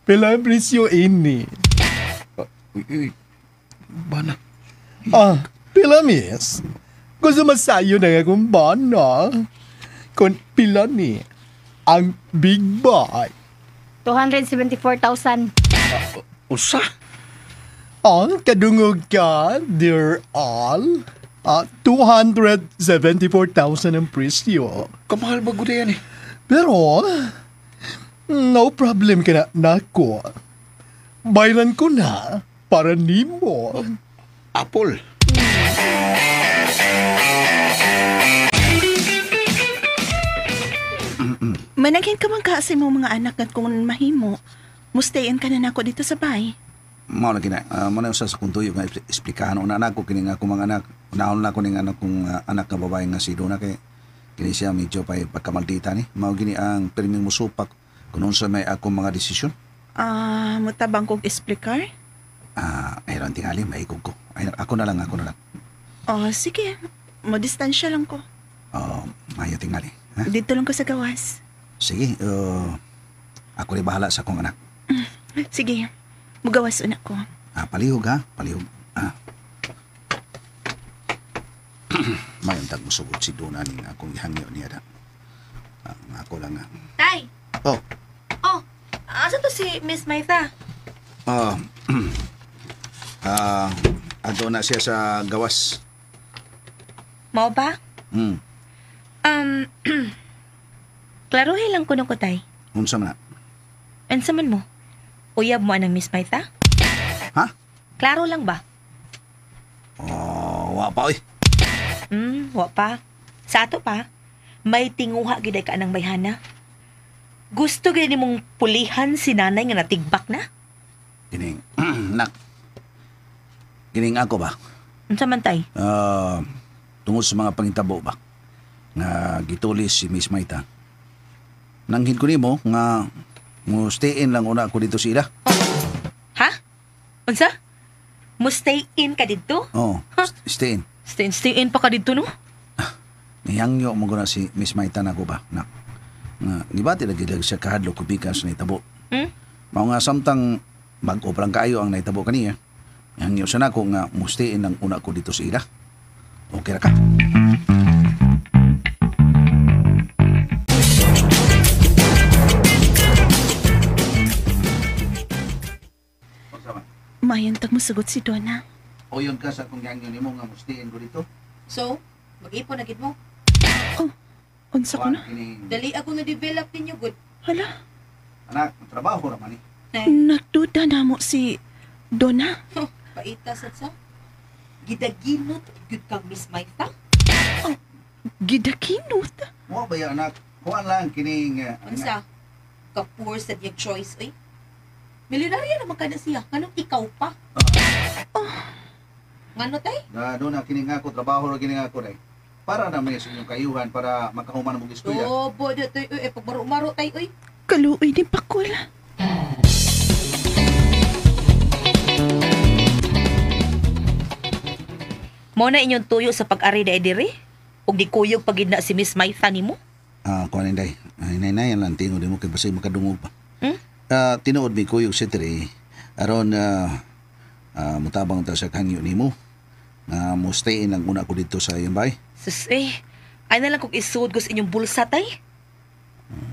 Pila ang presyo ini. Uy, bana. Pila, miss? Gusto masayo na nga kong bana. Kung pila ni ang Big Bite. 274,000. Usa? Kadungog ka, dear all. 274,000 ang presyo. Kamahal ba gud yan eh? Pero, no problem ka na, nako. Bayran ko na para nimo. Apple. Managhin ka man kasi mo mga anak at kung mahimo, mustayin ka na nako dito sa bay. Mao na kina, mana usa sa kuntuyo nga explikahan una anak ko kining ako mga anak. Unaon na ko ning anak kong anak nga babae nga si Dona kay kini siya medyo pa pagkamaldita ni. Mao gini ang perming musupak kung unsa may akong mga desisyon. Mutabang kong explikar? Ayron tingali maikog ko. Ay, ako na lang. Sige. Modistansya lang ko. Mayo tingali. Ha? Dito lang ko sa gawas. Sige, ako rin bahala sa akong anak. Sige, mugawas una ko. Palihog ha, palihog. Mayon tag musugod si Dona ning akong ihangyo niya da. Ako lang nga. Tay! Oh. Asa to si Miss Maita? Ato na siya sa gawas. Mao ba? Klarohin lang ko nung ko, tay. Unsa man na? Ansa man mo? Uyab mo anang Miss Maita? Ha? Klaro lang ba? Wa pa oy. Wa pa. Sa ato pa, may tinguha giday ka ng bayhana. Gusto gini mong pulihan si nanay nga natigbak na? Kining, nak. Kining ako ba? Unsa man, tay? Tungod sa mga pangitabo ba? Nga gitulis si Miss Maita. Nanghin ko nimo nga mustayin lang una ako dito sa ila. Ha? Unsa? Mo stay in ka dito? Oo, stay in. Stay in pa ka dito, no? Nihangyo mo guna si Miss Maita na ko ba? Nga, gibati lagi siya kahadlo kubikas na itabo. Mao nga samtang bago pa lang kaayo ang naitabo kaniya. Nihangyo siya na ko nga mustayin lang una ko dito sa ila. Okay ra ka? Mayon tag musugot si Dona. O yun ka sa kung hangyo nimo nga mustayin ko dito. So, mag-ipon na gid mo. Unsa ko na? Dali ako na-develop ninyo, good. Hala, Anak, trabaho ra man ni. nagduda na mo si Dona. Paita sa. Gidaginot, good kang Miss Maita. Gidakinot. Mo ba yan, anak? Kuhaan lang kining... Unsa? Kapur sa diyang choice, oy. Milyonarya naman ka na siya. Nganong ikaw pa? Ngano, tay? doon na kining ako, trabaho ro kining ako, day. Para na may inyong kayuhan para makahuman mo iskuya. Bodo, tay, oy. Pagmaro-maro, tay, oy. Kaluoy ni Pakul. Mo na inyong tuyo sa pag-ari da ediri? Ug di kuyog pagid na si Miss Maita nimo? Kuhaan day. Ay, nay, lang tingod mo kay basay makadungog pa. Hmm? Tinuod mi kuyog si Tri. Aron, mutabang ta sa kanyo nimo. Mo stay lang muna ko dito sa iyong bay. Sus, ay na lang kung isuod ko sa inyong bulsa, tay.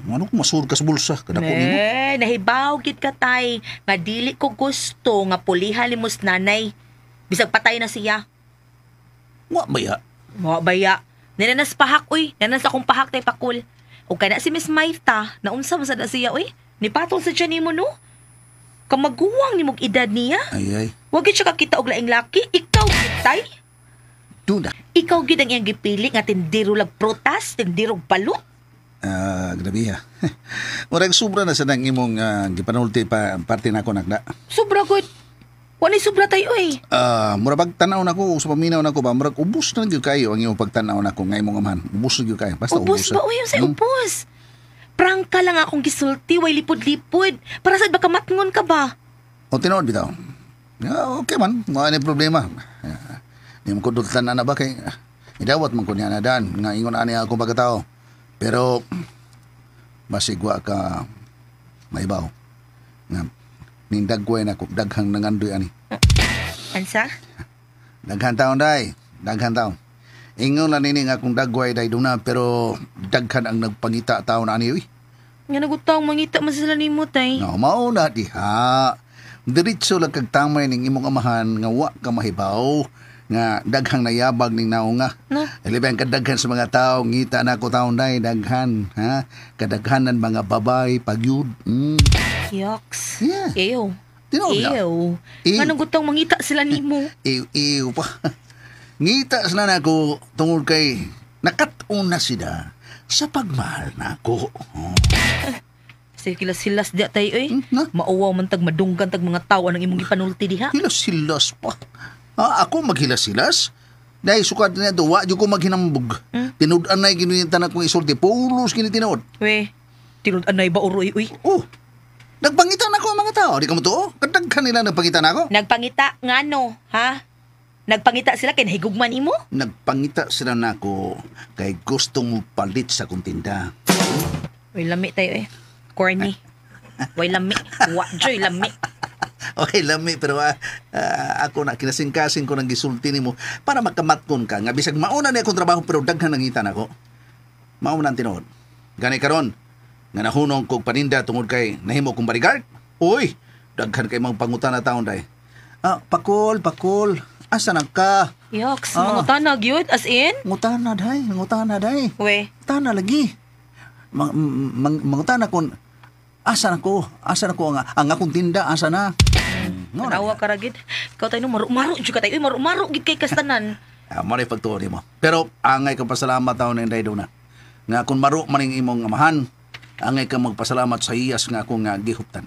Ano kung masur ka sa bulsa? Kadako nimo. Nahibaw gid ka, tay. Nga dili ko gusto nga pulihan ni mos nanay. Bisag patay na siya. Wa ba ya? Mga baya. Nananas pahak, uy. Nananas akong pahak, tay Pakul. O kaya na si Miss Maita, naunsa masad na siya, uy. Nipatol sa tiyan nimo, no? Kamaguwang ni mong edad niya. Ay. Wag gid siya kakita og laing laki. Ikaw gid, tay. Tuna. Ikaw gid ang iyang gipili nga tindiro lag prutas, tindiro balot. Grabe ha. Murag sobra na sa nang imong gipanulti pa parte na ako nakda. Sobra gud. Wala sobra tayo, uy. Murag pagtanaw na ko, sa paminaw na ko ba, murag ubos na gyud kayo ang imong pagtanaw na ko ngay mong amahan. Ubos na gyud kayo. Basta Ubos ba, uy? Sa ubos. Prangka lang akong gisulti, way lipod-lipod. Para sa baka matngon ka ba? O tinood bitaw. Okay man, wala ni problema. Di mo ko dultan na ba kay idawat man ko niya na daan nga ingon ani ako pagkatao. Pero masigwa ka maibaw. Nga nindagway na ko daghang nangandoy ani. Ansa? Daghan taon day, daghan taon. Ingon lang nini nga kung dagway day duna pero daghan ang nagpangita taon ani uy. Nga nagutang mangita man sila nimo, tay. No, mauna diha. Diretso lang kag tamay ning imong amahan nga wa ka mahibaw nga daghang nayabag ning naunga. No? Ilibang kadaghan sa mga tao ngita na ko taon day daghan ha. Kadaghanan mga babay pagyud. Yucks. Yeah. Ew. Tinood na. Ew. Ew. Nga nagutang mangita sila nimo. Iyo pa. Ngita na nako tungod kay nakat-on na sila sa pagmahal nako. Sige silas diya tayo, eh. Na? Mauwaw man tag madunggan tag mga tawa ng imong ipanulti diha. Hilas-hilas pa. Ako maghilas-hilas? Dahil sukad na ito, wa ko maghinambog. Tinudan na ginunintan akong isulti. Pulos kinitinood. We, tinud-anay ba uroy, uy? Oh, nagpangitan ako ang mga tao. Di ka mo to? Kadaghan nila nagpangitan ako. Nagpangita, ngano, ha? Nagpangita sila kay nahigugman imo? Nagpangita sila nako kay gustong mo palit sa kuntinda. Uy, lami tayo, eh. Corny. Uy, lami. Joy, lami. Okay, lami, pero ako na kinasingkasing ko ng gisulti nimo para magkamatkon ka. Nga bisag mauna na akong trabaho pero daghan nangitan ako. Mauna ang tinuod. Gani karon nga nahunong kog paninda tungod kay nahimo kong bodyguard. Uy, daghan kay mga pangutan na taon day. Pakul. Asa na ka? Yoks, mga tanag yun, as in? Ngutana day. We, Tana lagi. Mangutana kon asa na ko ang akong tinda asa na. manawa ka ragid. Ikaw tayo no, maru-maru, juga tayo, maru-maru, gid kay kastanan. Mali pagtuon mo. Pero angay ka pasalamat taon na inday na. Nga kung maru maning imong amahan, angay ka magpasalamat sa hiyas nga akong gihuptan.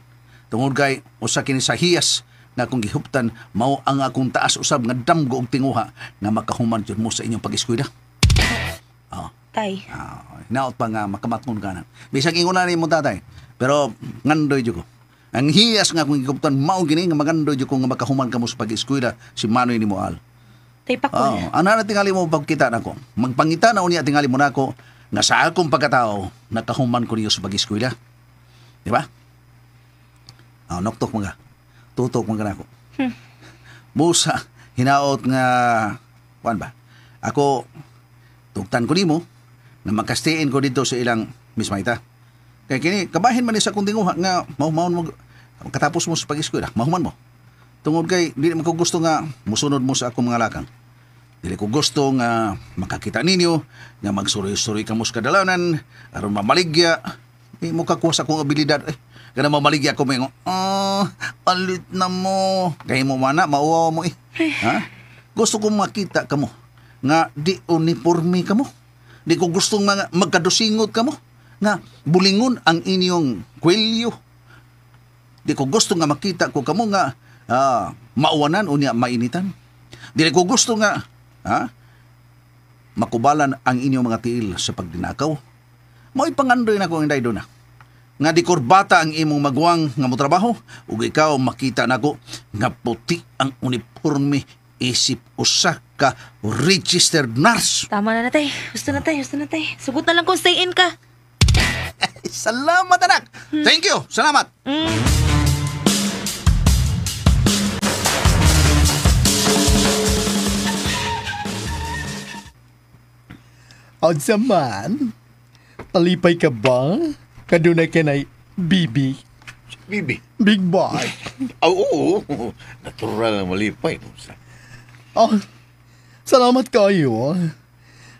Tungod kay usa kini sa hiyas nga akong gihuptan mao ang akong taas usab nga damgo og tinguha nga makahuman jud mo sa inyong pag-eskwela. Tay. Hinaot pa nga makamatngon ka na. Bisag ingon na mo tatay. Pero ngandoy jud ko. Ang hiyas nga akong gihuptan mao gini nga magandoy jud ko nga makahuman ka mo sa pag-eskwela si Manoy ni Moal. Tay Pakul. Ana na tingali mo pagkita nako. Magpangita na unya tingali mo nako nga sa akong pagkatao nakahuman ko niyo sa pag-eskwela. Di ba? Noktok mga. Tutok mga nako. Busa hinaot nga kuan ba? Ako tugtan ko nimo na makastiin ko dito sa ilang Miss Maita. Kaya kini kabahin man ni sa kung tinguha nga mahumaon mo katapos mo sa pag-eskwela, mahuman mo. Tungod kay dili man ko gusto nga musunod mo sa akong mga lakang. Dili ko gusto nga makakita ninyo nga magsuroy-suroy ka mo sa kadalanan aron mamaligya. Di mo kakuha sa akong abilidad. Kana mamaligya ko mo, palit na mo. Kaya mo mana, mauwaw mo eh. Ha? gusto kong makita kamo nga di uniforme kamo. Di ko gustong mga magkadusingot kamo nga bulingon ang inyong kwelyo. Di ko gusto nga makita ko kamo nga mauwanan o niya mainitan. Di ko gusto nga makubalan ang inyong mga tiil sa pagdinakaw. Mo'y pangandoy na ko ang daydo na. Nga di kurbata ang imong magwang nga mo trabaho ug ikaw makita nako nga puti ang uniforme isip usa ka registered nurse. Tama na natay. Gusto na tay. Sugot na lang kung stay in ka. Salamat anak. Thank you. Salamat. Ang saman, palipay ka ba? Kadunay ka na Bibi. Bibi. Big boy. Oo. Natural na malipay. Salamat kayo.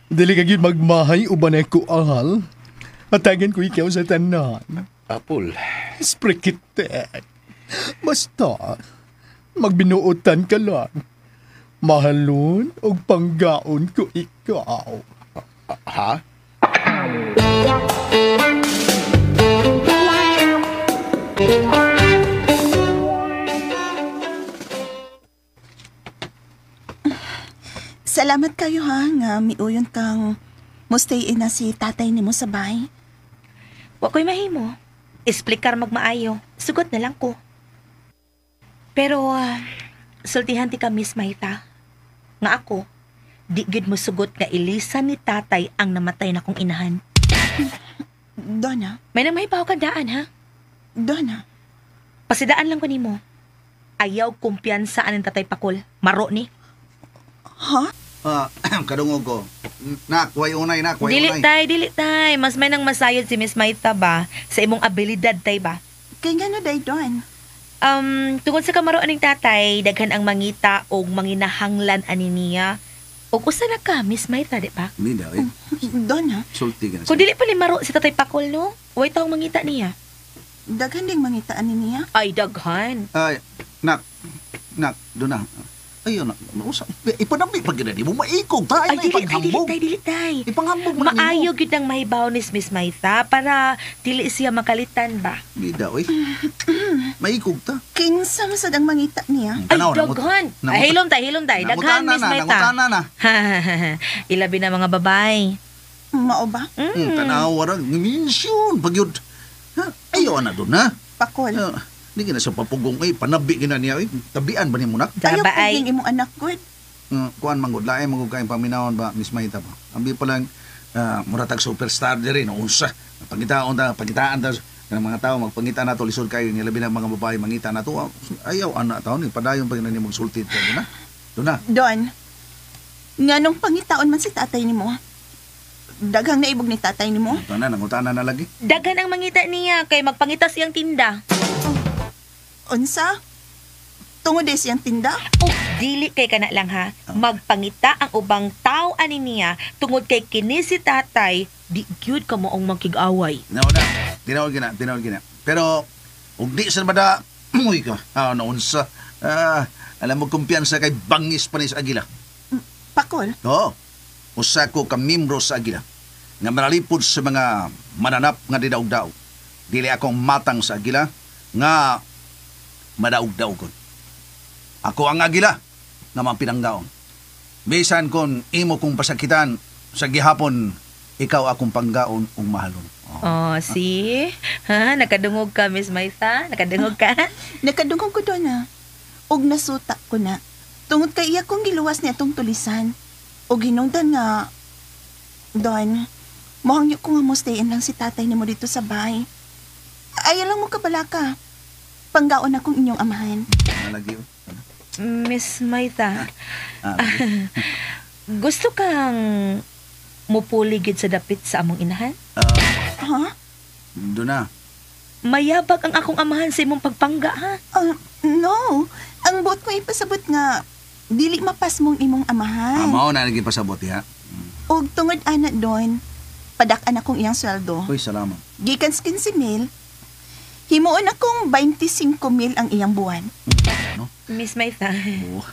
Dili ka yun magmahay uban ko ahal. Atagan ko ikaw sa tanan. Apple. Sprikite. Basta, magbinuotan ka lang. Mahalon o panggaon ko ikaw. Ha? Salamat kayo ha, nga miuyon kang mustay na si tatay ni mo sa bahay. Wa ko'y mahimo. Explicar magmaayo. Sugot na lang ko. Pero, sultihan ti ka, Miss Maita. Nga ako, di gid mo sugot nga ilisan ni tatay ang namatay na kong inahan. Donna, May namahibaw ka daan, ha? Donna, Pasidaan lang ko nimo. Ayaw kumpiyansa aning tatay Pakol. Maro ni. ha? Kadungog ko. Nak, way unay. Dili tay. Mas may nang masayod si Miss Maita ba sa imong abilidad tay ba? Kaya nga no, day, Don. Tungod sa kamaro aning tatay, daghan ang mangita o manginahanglan ani niya. O usa na ka, Miss Maita, di ba? Hindi daw eh. Donna, Sulti ka na Kung dili pa ni maro si tatay Pakol, no? Way taong mangita niya. daghan ding mangitaan ni niya. Ay, daghan. Ay, nak, doon na. Ayun, nak, ipanambi pag gina di mo, maikog tayo Ay, na dili ipanghambog. tay. Ipanghambog mo na Maayo gyud ang mahibaw ni Miss Maita para dili siya makalitan ba? Hindi daw eh. Maikog ta. Kinsa masad ang mangita niya. Ay, Tanaw, daghan. Ay, hilom tay. Daghan, Miss Maita. Nangutana na. Ilabi na mga babae. Mao ba? Tanaw, warang, minsyon, pagyod. Ayaw na doon, ha? Pakol. Hindi ka na sa papugong, panabi ka na niya, tabian ba niya mo, nak? Ayaw Daba po ay. yung imong anak ko. Kuan mangod, laing mangod kayong paminawan ba, Miss Maita ba? Ambi pa lang, muratag superstar di rin, unsa. Pagitaan ta, ng mga tao, magpangita na to, lisod kayo, nilabi ng mga babae, mangita na to, ayaw, anak tao, padayon pa na niya magsultit ka, doon na? Doon na. Don, nga nung pangitaon man si tatay ni mo, daghang naibog ni tatay ni mo. Ito na, nangutana na lagi. Daghan ang mangita niya kay magpangita siyang tinda. Unsa? Tungod ay siyang tinda? O dili kay kana lang ha. Magpangita ang ubang tao ani niya tungod kay kini si tatay di gyud ka moong makig-away. Tinawag gina. Pero, ug di sa bada, uy ka, naunsa. Alam mo, kumpiyansa kay bangis pa ni sa Agila. Pakol? Oo. Usa ko ka membro sa Agila. Nga manalipod sa mga mananap nga didaog-daog. Dili akong matang sa Agila nga madaog-daog ko. Ako ang Agila nga mampinanggaon. Bisan kon imo kong pasakitan sa gihapon, ikaw akong panggaon ug mahalon. Oh, see? Ha, nakadungog ka, Miss Maita? Nakadungog ka? Nakadungog ko doon na. Og nasuta ko na. Tungod kay iya kong giluwas niya itong tulisan. Og hinungdan nga, Don, mohangyo ko nga mo stayin lang si tatay ni mo dito sa bahay. Ayaw lang mo kabalaka. Panggaon akong inyong amahan. Nalagi. Miss Maita, gusto kang mupuligid sa dapit sa among inahan? Ha? Doon na. Mayabag ang akong amahan sa imong pagpangga, ha? No. Ang buot ko ipasabot nga, dili mapas mong imong amahan. Mao na naging pasabot ha. Og tungod ana Don, padak-an akong iyang sweldo. Uy, salamat. Gikan 15,000, himuon akong 25,000 ang iyang buwan. Ano? Miss Maita. Oo.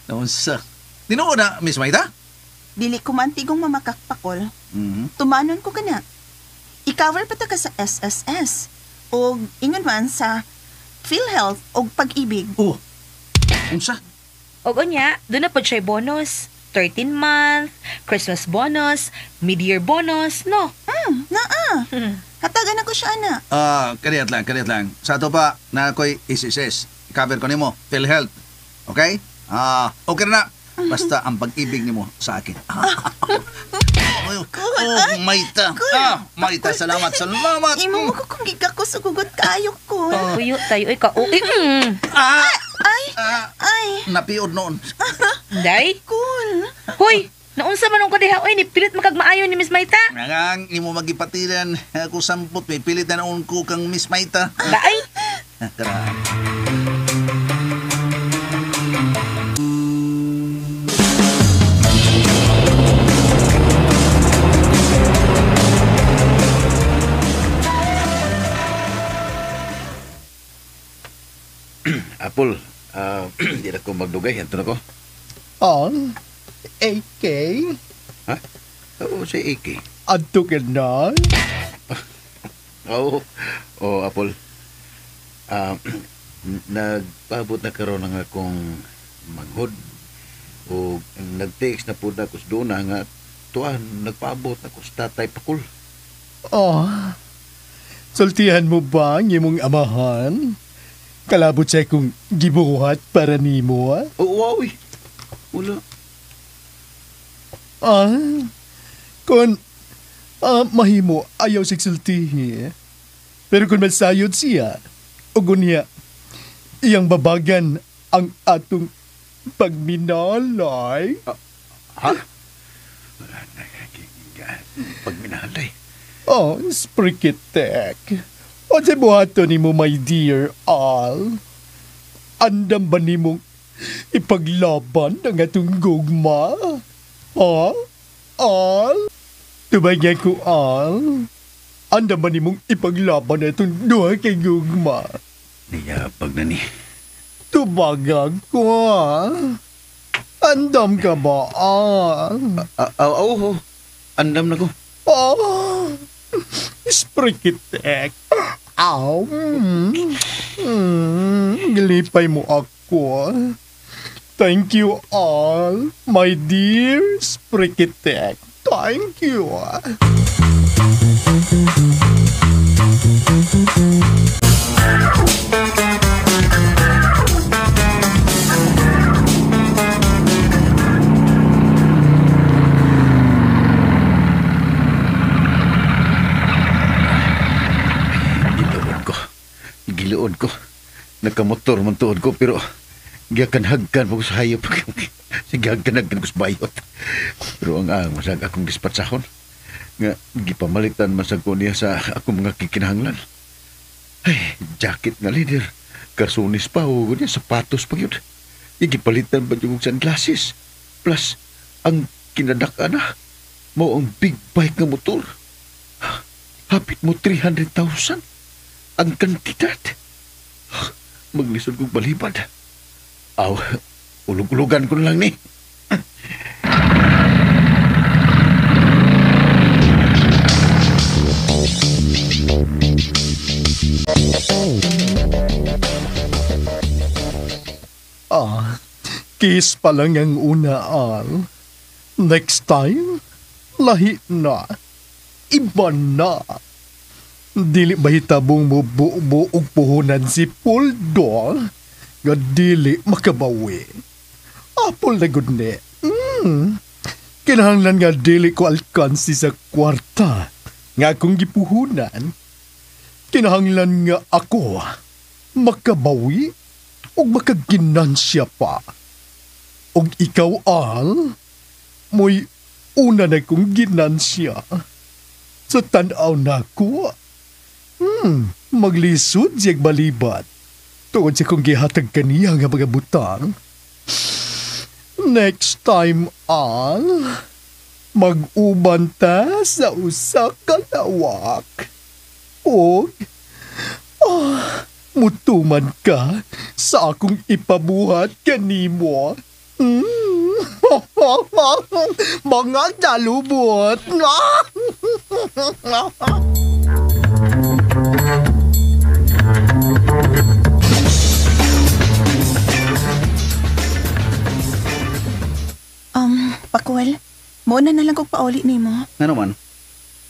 Naunsa. Tinuod na, Miss Maita? Dili ko man tigong mamakakpakol. Mhm. Tumanon ko kana. I-cover pa ta ka sa SSS. O ingon man sa PhilHealth o pag-ibig. Oh. Unsa? O unya, doon na po siya bonus. 13-month, Christmas bonus, mid-year bonus, no? Naa. Hatagan ako siya, ana. Kaniyat lang. Sa ato pa, na ako'y SSS. I-cover ko nimo, PhilHealth. Okay? Okay na. Basta ang pag-ibig nimo sa akin. Maita. Maita, salamat. Imo mo ko kung gigako sugugot kayo ko. Uyo tayo, ay ka. Ay. Napiod noon. Day? Cool. Hoy, naunsa man ang kadiha, oy, ni pilit makagmaayo ni Miss Maita. Nangang, imo magipatilan. Ako sampot, may pilit na noon ko kang Miss Maita. Daay? Tara. Apple, di na ko magdugay. Ito na ko. On, AK, Ha? Oo, si Iki. adto ka na. Oo. Oh, Apple. Nagpabot na karon nga akong manghod. O nag-text na po na ko sa doon nga tuan, nagpaabot na ko sa tatay pakul. Oh, sultihan mo ba ang imong amahan? Kalabot siya kung gibuhat para nimo, ah? Oo, wow, wala. Mahimo, ayaw siya sultihi. Pero kung masayod siya, ugon niya, iyang babagan ang atong pagminalay. Ha? Pagminalay. Oh, sprikitek. O sa buhato ni mo, my dear Al, andam ba ni mong ipaglaban ng atong gugma? Ha? Al? Tubagyan ko, Al. Andam ba ni mong ipaglaban ng atong duha kay gugma? Niya, pag nani. Tubagag ko, ha? Andam ka ba, Al? Oo, andam na ko. Oh, sprikitek. Aw, Gilipay mo ako. Thank you all, my dear sprikitek. Thank you. Giluon ko. Nakamotor man tuod ko pero giyakanhagkan mo ko sa hayop. Sigagkanagkan ko sa bayot. Pero ang masag akong dispatsahon nga gipamalitan masag ko niya sa akong mga kikinahanglan. Ay, jacket nga leader. Kasunis pa o niya, sapatos pa yun. Igipalitan ba yung sunglasses? Plus, ang kinadaka na mo ang big bike nga motor. Hapit mo 300,000 ang kantidad. Maglisod kong balibad. Aw, ulog-ulugan ko na lang ni. Kiss pa lang ang una, Al. Next time, lahi na. Iba na. Dili ba hitabong mo buo og puhunan si Puldo? Nga dili makabawi. Apol na gud ni. Kinahanglan nga dili ko alkansi sa kwarta nga akong gipuhunan. Kinahanglan nga ako makabawi o makaginansya pa. Og ikaw, Al, mo'y una na kong ginansya. Sa tanaw na ko, maglisod siyang balibat. Tuod siya kong gihatag kaniya nga mga butang. Next time, Al, mag-uban ta sa usa ka lawak. Og, mutuman ka sa akong ipabuhat kanimo. Mga dalubot. Pakuel, muna na lang kong pauli ni mo. Ano man?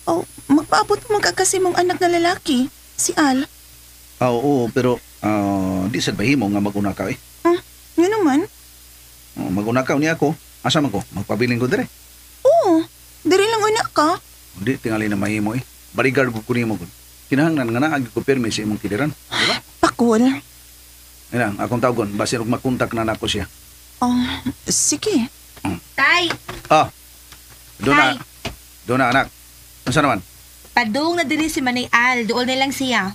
Oh, magpaabot mo magkakasi mong anak na lalaki, si Al. Oo, pero di sad bahimo nga mag-unakaw eh. Nga naman? Mag-unakaw niya ako. Asa man ko? Magpabiling ko dire. Oo, diri lang una ka. Di tingali na mahimo eh. Bodyguard ko kunimo ko. Kinahanglan nga naagi ko permi sa imong kiliran. Diba? Pakul. Ina, akong tawgon, basi og makontak na nako siya. Sige. Tay, Doon na anak. Ano naman? padung na diri si Manay Al. Dool na lang siya.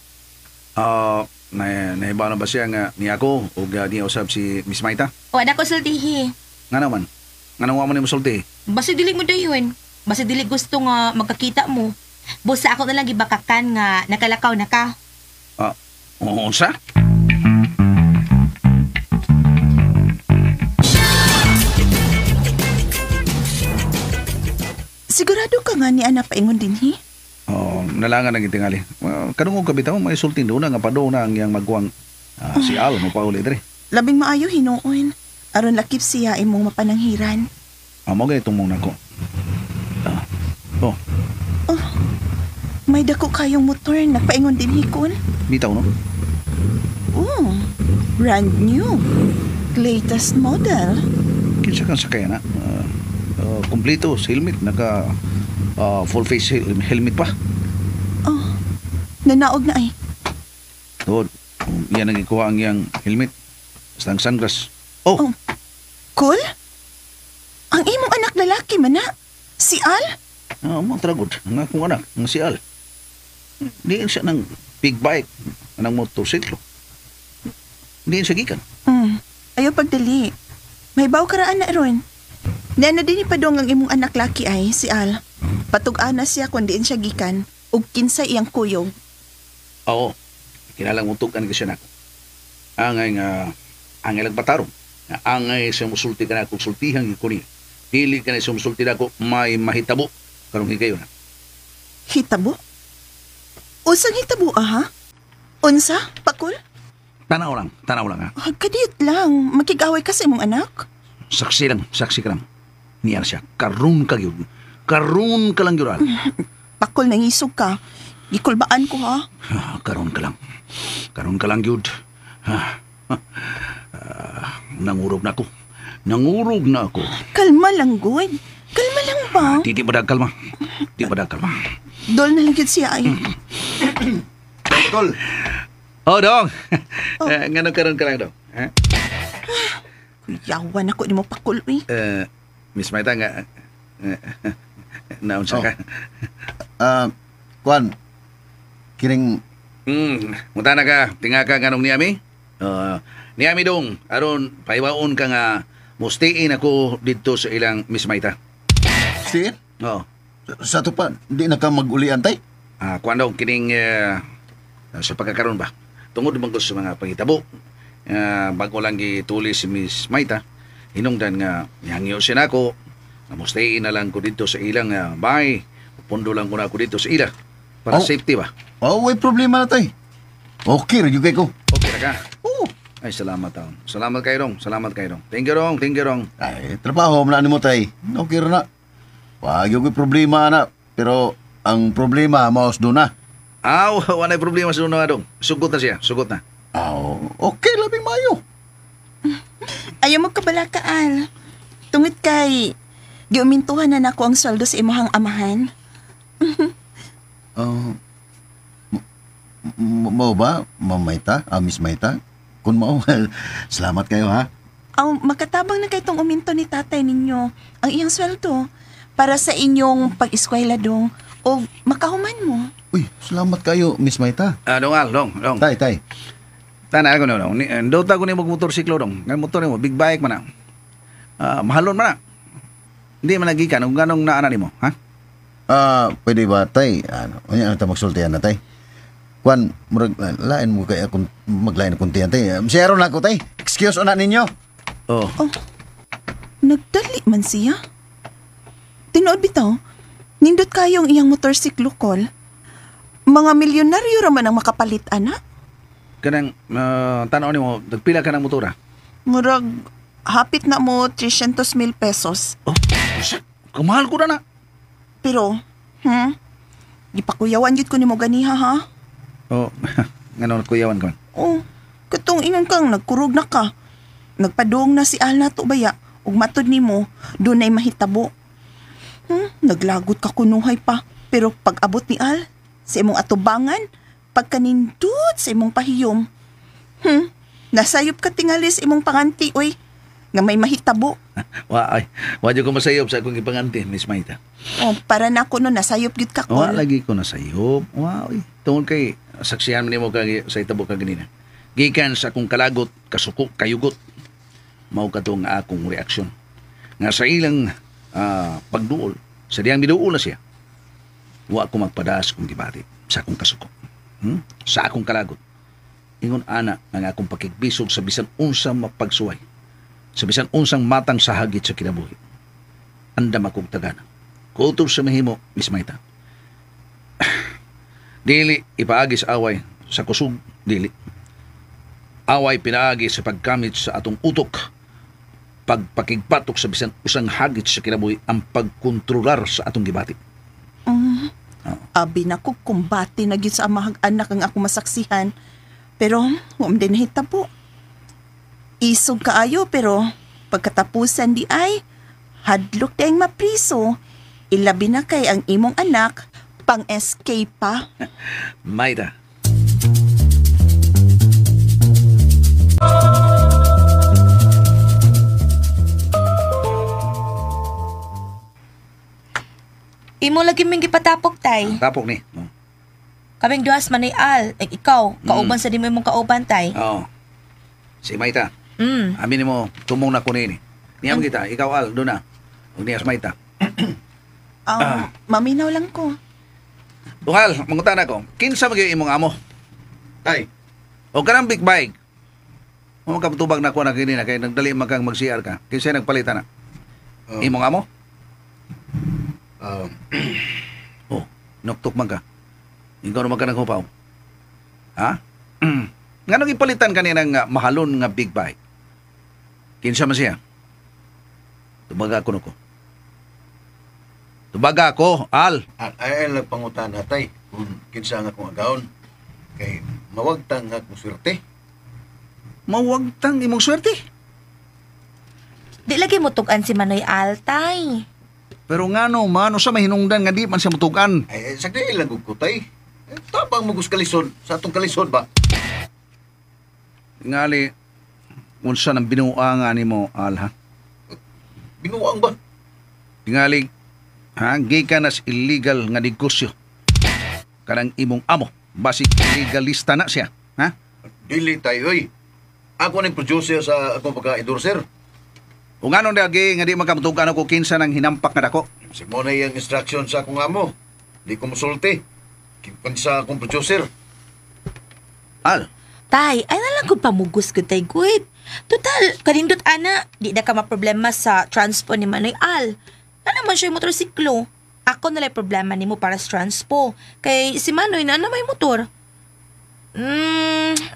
Nahibaw na ba siya nga ni ako o niya usab si Miss Maita? O, anak ko sultihi. Nga naman. Nga naman mo ni musulti. Basta dili mo dayon. Basta dili gusto nga magkakita mo. Busa ako na lang gibakakan nga nakalakaw na ka. Unsa? Sigurado ka nga ni Ana paingon din, hi? Nalangan ang itingali. Kanungog kabitaw, may sultin doon nga pa doon na ang iyang magwang si Al, mo pa ulit rin. Labing maayo hinuon. Aron lakip siya imong mapananghiran. Mo ganitong muna ko. May dako kayong motor, nagpaingon din hikon. Bitaw, no? Brand new. Latest model. Kinsa kang sakay na. Kompleto, helmet, naka full face helmet pa. Nanaog na ay. Doon, yan ang ikuha ang iyang helmet. Basta ang sunglass. Cool? Ang imong anak lalaki man na. Si Al? Mga tragod, ang akong anak, ang si Al. Diyan siya ng big bike, ng motorsiklo. Diyan siya gikan. Ayaw pagdali. May baw karaan na ron. Nana din ipadong ang imong anak laki ay, si Al. Patug-ana siya kung diin siya gikan, ug kinsa iyang kuyog. Oo, kinalang mutukan kasi na ako. Angay nagpatarong. Angay sa musulti ka na kung sultihan ko niya. Dili ka na sa musulti na ako, may mahitabo. Karong higayon na. Hitabo? Unsang hitabo, ha? Unsa? Pakul? Tanaw lang ha. Kadit lang. Makigaway ka sa imong anak. Saksi ka lang. Niyan siya, karun ka yun. Karun ka lang yun. Pakul, nangisog ka. Gikulbaan ko, ha? Karun ka lang yun. Nangurog na ako. Kalma lang, good. Kalma lang ba? Di ba kalma? Dol na lang yun siya ay. Tol. Dong. Ngano karon ka lang, Dong? Yawan ako ni mo Pakul, eh. Miss Maita nga, naunsa ka? Kwan, kiring... Muta na ka, tinga ka ganong niyami? Niyami dong, aron, paiwaon ka nga, mustiin ako dito sa ilang Miss Maita. Stiin? Oo. Sa to pa, di na ka mag-ulian, tay? Kuan daw, kining, sa pagkakaroon ba? Tungod bang sa mga pangitabo, bago lang gitulis si Miss Maita, hinungdan nga nihangyo siya ako, mustiin na lang ko dito sa ilang bahay, pundo lang ko na ako dito sa ila, para safety ba? May problema na, tay. Okay, radyo kay ko. Okay na ka? Oo. Ay, salamat taon. Salamat kayo, Dong. Thank you, Dong. Ay, trabaho mo na mo, tay. Okay na. Wag yung problema na, pero ang problema, maos doon na. Wala problema sa doon na, Dong. Sugot na siya, na. Okay, labing mayo. Ayaw magkabalakaal. Tungit kay, giumintuhan na nako ang sweldo sa imuhang amahan. Mau ba, Ma'am Miss Maita? Kung mau, salamat kayo, ha? Makatabang na kay itong uminto ni tatay ninyo ang iyang sweldo para sa inyong pag-eskwela dong o makahuman mo. Uy, salamat kayo, Miss Maita. Dong. Tay. Tana ako, Dong. Dota ko ni motorsiklo, Dong. Nga motor mo, big bike man na. Mahalon man na. Hindi man nagikan, kung ganong naanan mo, ha? Pwede ba, tay? Ano ito magsultihan na, tay? Kwan, lain mo kaya kung maglain akong tiyan, tay. Siyaro na ako, tay. Excuse na ninyo. Nagdali man siya. Tinuod bitaw, nindot kayong iyang motorsiklo kol. Mga milyonaryo raman ang makapalit, ana. Kanang, tanaw ni mo, nagpila ka ng motora. Murag, hapit na mo 300,000 pesos. Oh, kamahal ko na na. Pero, gipakuyawan yun ko ni mo ganiha, ha? Oh, ngano kuyawan ka man. Oh, katong ingon kang nagkurog na ka. Nagpadong na si Al na to baya. Ug matod ni mo, doon ay mahitabo. Naglagot ka kunuhay pa. Pero pag abot ni Al, sa imong atubangan, pagkanindot sa imong pahiyom. Nasayop ka tingali sa imong panganti, oy. Nga may mahitabo. Wadyo ko masayop sa akong ipanganti, Miss Maita. Oh, para na ako no, nasayop gid ka ko. Lagi ko nasayop. Tungod kay, saksihan mo kay sa itabo ka ganina. Gikan sa akong kalagot, kasuko, kayugot. Mao katong akong reaksyon. Nga sa ilang pagduol, sa diyang biduol na siya, wa ako magpadaas kung gibati sa akong kasuko. Sa akong kalagot. Ingon ana ang akong pakigbisog sa bisan unsang mapagsuway. Sa bisan unsang matang sahagit sa kinabuhi. Andam akong tagana. Kutob sa mahimo, Miss Maita. Dili ipaagi sa away sa kusog, dili. Away pinaagi sa pagkamit sa atong utok. Pagpakigpatok sa bisan usang hagit sa kinabuhi ang pagkontrolar sa atong gibati. Abi na ko kumbati na gyud sa amahag anak ang ako masaksihan. Pero, huwag din nahitabo. Isog kaayo pero pagkatapusan di ay hadlok dayang mapriso. Ilabi na kay ang imong anak pang-escape pa. Maida. Imo lagi ming gipatapok tay. Tapok ni. Kaming duhas man ni Al, ikaw, kauban sa di mo imong kauban tay. Oo. Si Maita. Amin mo, tumong na ko ni. Niyam kita, ikaw Al, doon na. Huwag niya sa Maita. Maminaw lang ko. Tuhal, mangutan ako. Kinsa magiging imong amo? Tay. O ka ng big bike. Mga kapatubag na ko na kini na kaya nagdali magkang mag-CR ka. Kinsa nagpalitan na? Imong amo? Noktok man ka. Ikaw naman ka naghupaw. Ha? Nga nung ipalitan kanina ng mahalon nga big bike. Kinsa man siya? Tubaga ko nuko. Tubaga ko, Al. Ay nagpangutan hatay kung kinsa nga kong agawon. Kay mawagtang nga kong swerte. Mawagtang imong swerte? Di lagi mo tugan si Manoy Al tay. Pero nga no, mano sa mahinungdan nga di man siya mutugan. Ay, sagdi lang ko tay. Tabang magus kalisod sa atong kalisod ba? Ngali, unsa nang binuanga ni mo, Al, ha? Binuang ba? Tingali, gikan nas illegal nga negosyo. Kanang imong amo, basig legalista na siya, ha? Dili tayo, oy. Ako ning producer sa akong pagka-endorser. Kung anong dagi nga di magkamutugan ako kinsa nang hinampak nga dako. Si mo na yung instruction sa akong amo. Di ko musulti. Kinsa akong producer. Al, Tay, ay nalang kung pamugos ko tay good. Total, kanindot ana, di na ka maproblema sa transpo ni Manoy Al. Ano man siya yung motorsiklo? Ako nalay problema ni mo para sa transpo. Kay si Manoy na may motor.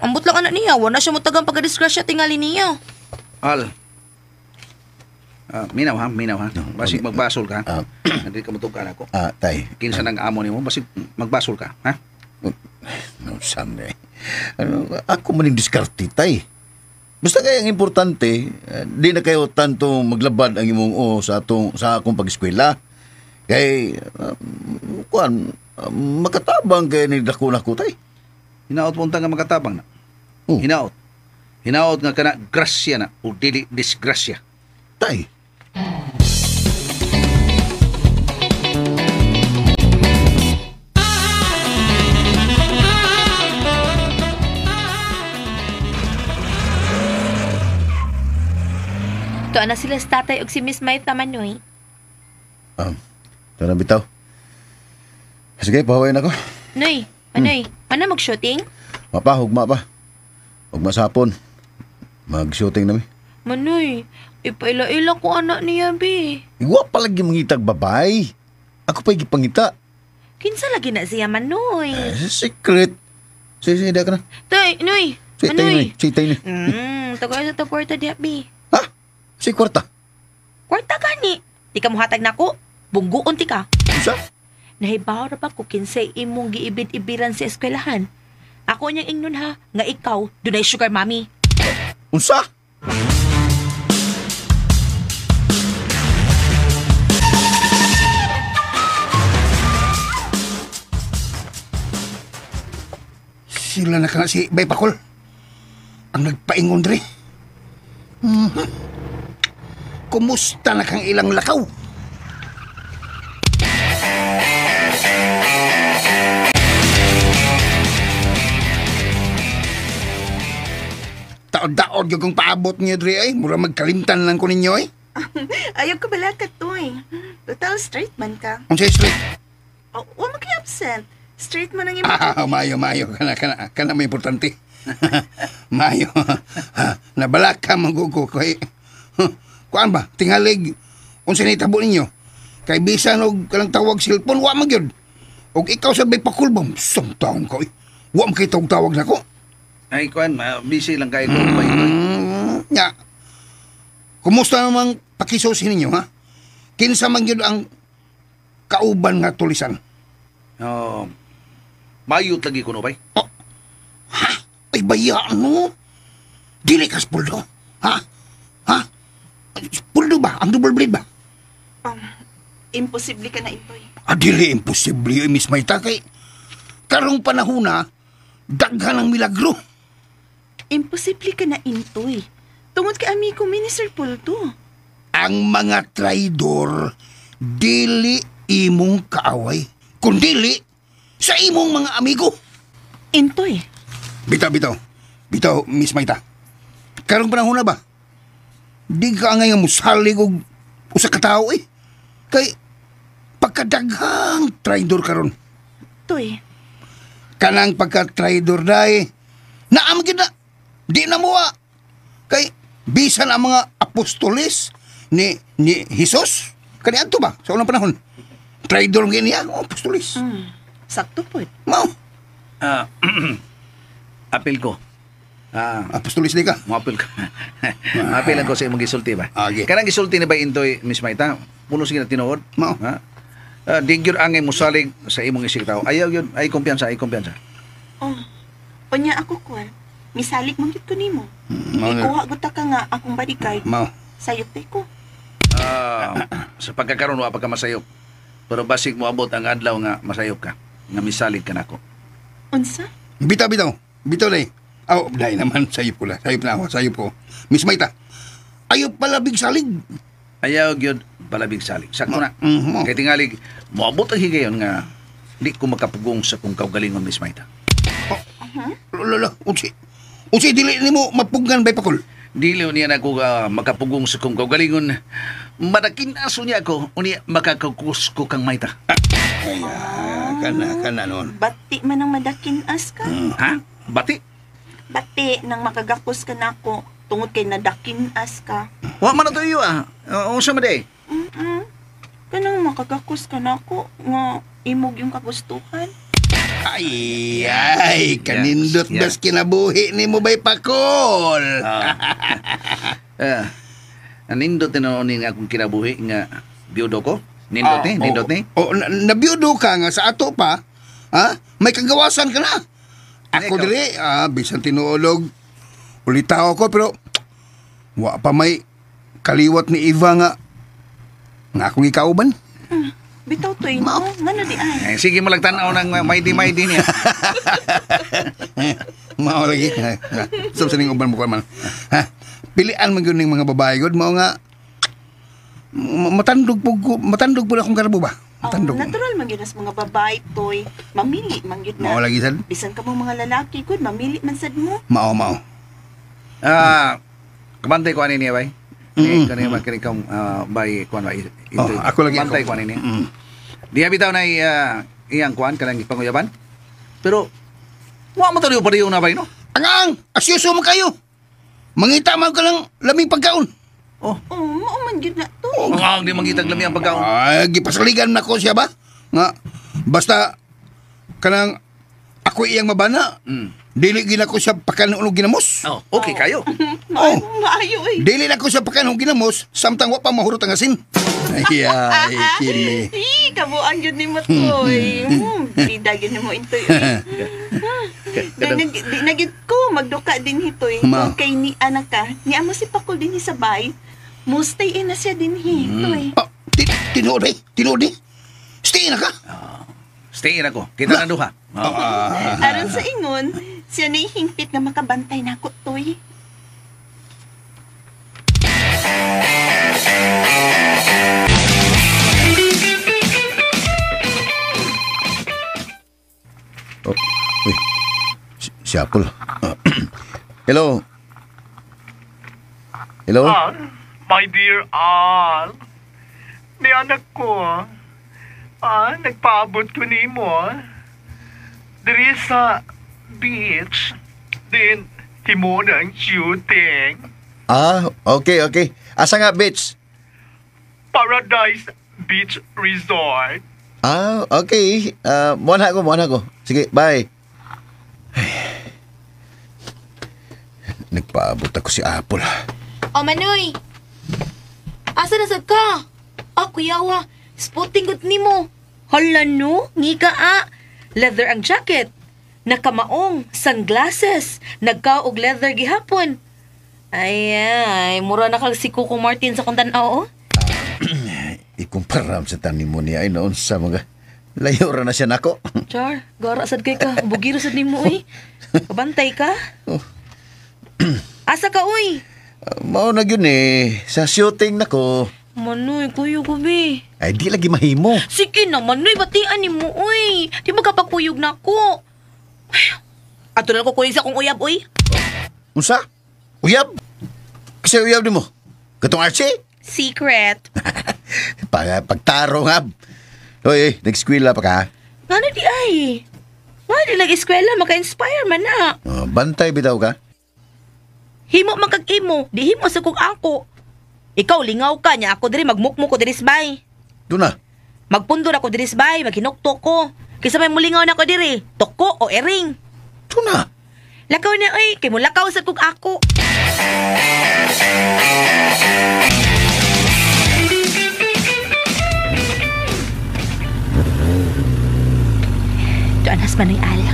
Ambot lang anak niya. Wala siya mutagang pagka-disgrasya tingali niya. Al. Minaw ha. Basig magbasol ka. Hindi ka mutugan ako. Tay. Kinsa nang amo ni mo, basig magbasol ka, ha? No, Sunday. Ako maning diskarte, tay. Basta kaya ang importante, di na kayo tanto maglabad ang imong sa akong pag-eskwela. Kay, makatabang kaya ni dako na ko, tay. Hinaot mo nga makatabang na. Hinaot. Hinaot nga kana grasya na o dili disgrasya. Tay. Tuwa na sila sa tatay o si Miss Maita Manoy. Ito na bitaw. Sige, pahawain ako. Noy, Manoy, ano mag-shooting? Hugma pa. Hugma sa hapon. Mag-shooting namin. Manoy, ipaila-ila ko anak niya, be. Iwa pa lagi mangitag babay. Ako pa gipangita. Kinsa lagi na siya, Manoy? Secret. Sige, ka na. Tay, Noy! Sige, tayo Manoy! na. Sige, tayo na. Tagay sa kwarta diya, be. Ha? Sige, kwarta. Kwarta gani. Di ka muhatag na ko. Bungguon ti ka. Isa? Nahibaw ra ba ko kinsay imong giibid-ibiran sa eskwelahan? Ako niyang ingnon ha, nga ikaw, dunay sugar mommy. Unsa? Sila na ka nga si Bay Pakol. Ang nagpaingon dre. Kumusta na kang ilang lakaw? Taod-taod yung kong paabot niyo dre ay. Mura magkalimtan lang ko ninyo ay. Ayaw ka bala ka to eh. Total straight man ka. Ang say straight. Oh, huwag mag-absent. Straight man ang imo. Mayo. Kana may importante. Mayo. Nabala ka magugo kay. Kuan ba? Tingalig. Unsa ni tabo ninyo? Kay bisan og kanang tawag cellphone wa man gyud. Og ikaw sa Bay Pakol bang taong ko. Wa man kay tawag nako. Ay, kuan, busy lang kayo ko ba Nya. Kumusta namang pakisosin ninyo, ha? Kinsa man gyud ang kauban nga tulisan? Mayot lagi ko no, bay? Ha? Ay, bayaan mo. Dili kas puldo. Ha? Puldo ba? Ang double blade ba? Imposible ka na itoy. Dili imposible, Miss Mayta, kay karong panahon na, daghan ang milagro. Imposible ka na intoy. Tungod kay amigo mi ni Sir Pulto. Ang mga traidor, dili imong kaaway, kundili sa imong mga amigo. Intoy. Bitaw, Miss Mayta. Karong panahon na ba? Di ka nga yung musalig og usa ka tao eh. Kay pagkadaghang traidor karon. Toy. Kanang pagka-traidor dai, naamgid na. Di na mo kay bisan ang mga apostoles ni Jesus. Kani adto ba sa unang panahon? Traidor niya, apostoles. Sakto po. Mao. Apil ko. Apostoles di ka? Apil ko. Apil lang ko sa imong gisulti ba? Okay. Kanang gisulti ni ba intoy, Miss Mayta? Puno sige na tinuod. Mao. Di gyud angay musalig sa imong isig tao. Ayaw yun, ay kumpiyansa. Oh. Unya ako kuan. Misalik man gyud ko nimo. Ikuha guta ka nga akong barikay. Mao. Sayop ko. Sa pagkakaroon wa pa ka masayop. Pero basig mo abot ang adlaw nga masayop ka. Nga misalig ka nako. Unsa? Bitaw dai. Dai naman sayop ko. Sayop ko. Miss Mayta. Ayaw palabig salig. Ayaw gyud balabig salig. Sakto na. Kay tingalig moabot ang higayon nga di ko makapugong sa kung kaugalingon, Miss Mayta. Lolo, unsi dili nimo mapugan Bay Pakol. Dili niya na ako makapugong sa kung kaugalingon. Madakinaso niya ako, unya makakakus ko kang Mayta. Kana noon. Bati man ang madakinas ka. Ha? Bati? Bati nang makagakos ka na ako. Tungod kay nadakinas ka. Wa man to iyo unsa man day? Kanang makagakos ka na ako nga imog yung kagustuhan. Ay, kanindot das kinabuhi ni mo Bay Pakol. Nindot na noon nga akong kinabuhi nga biyudo ko. Nindot ni. Nabiyudo ka nga sa ato pa. May kagawasan ka na. Ako dili, bisan tinuolog. Ulitaw ko, pero wa pa may kaliwat ni Eva nga akong ikauban. Bitaw to mo, nga na di ay. Sige mo lang tanaw ng maydi niya. Mao lagi. Sa sining uban mo ko man. Pilian man gyud ning mga babae gud mao nga matandog po akong karabo ba? Natural man gyud as mga babae toy. Mamili man gyud na. Mao lagi sad. Bisan ka mga lalaki gud, mamili man sad mo. Mao. Kabantay ko ani niya bay. Kani man kani kang bay kuan ba ito. Ako lagi kabantay ko ani niya. Di bitaw na iyang kuan kanang panguyaban. Pero wa mo tayo pareho na bay no. Angang, asyoso mo kayo. Mangita man ka lang laming pagkaon. Oh, mauman yun na to. Ang di mangitag lami ang pagkaon. Ay, gipasaligan na ko siya ba? Nga, basta kanang ako iyang mabana. Dili gina ko siya pakanon ginamos. Oh, okay kayo. Maayo eh. Dili na ko siya pakanon ginamos, samtang wa pa mahurot ang asin. Ay, kini. Kabuan yun ni mo to eh. Bida yun mo ito eh. Nagit ko, magduka din ito eh. Ma. Kung kay ni anak ka, ni amo si Pakul din sa bay, mo stay in na siya din ito eh. Tinood eh. Stay na ka. Stay na ko. Kita na duha. Aron sa ingon, siya na hingpit na makabantay na ako to eh. Oh, uy. Si Apple. Hello. Hello? My dear Al, ni anak ko, nagpaabot ko ni mo, diri sa beach, din himo ng shooting. Okay. Asa nga, bitch? Paradise Beach Resort. Okay. Muan ko. Sige, bye. Nagpaabot ako si Apple. O, Manoy! Asa na sad ka? Kuyawa, spotting good ni mo. Hala no, ngiga leather ang jacket. Nakamaong, sungglasses, nagkaog leather gihapon. Ay, mura na kag si Coco Martin sa kuntanaw, oh. Ikumparam sa tanim mo niya ay noon sa mga layo ra na siya nako. Char, gara sad kay ka. Bugiro sad nimo, uy. Kabantay ka. Asa ka, uy? Mao na yun eh. Sa shooting nako. Manoy, kuyo ko, be. Ay, di lagi mahimo. Sige na, Manoy, batian ni mo, uy. Di ba kapagkuyog na ako? Ato na ko kuyin sa kong uyab, uy. Unsa? Uyab? Kasi uyab ni mo? Katong Archie? Secret. Pagtaro nga. Oy, nag-skwela pa ka? Nga na di ay. Nga di nag-eskwela, maka-inspire man na. Bantay bitaw ka? Himo magkag-imo, di himo sa kong ako. Ikaw, lingaw ka niya, ako diri magmukmo ko diri bay. Doon na. Magpundo na ko diri bay, maghinuktok ko. Kaysa may mulingaw na ko diri, toko o ering. Doon na. Lakaw na ay, kay mo lakaw sa kong ako. Anas man ay ala.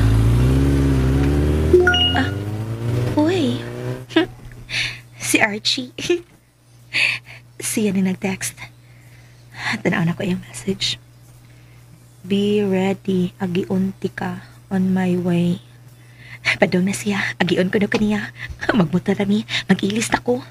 Uy. Si Archie. Siya na nag-text. Tanaw na ko yung message. Be ready, agiunti ka on my way. Padong na siya, agiun ko na kaniya. Magmuta rami, mag-ilis na ko.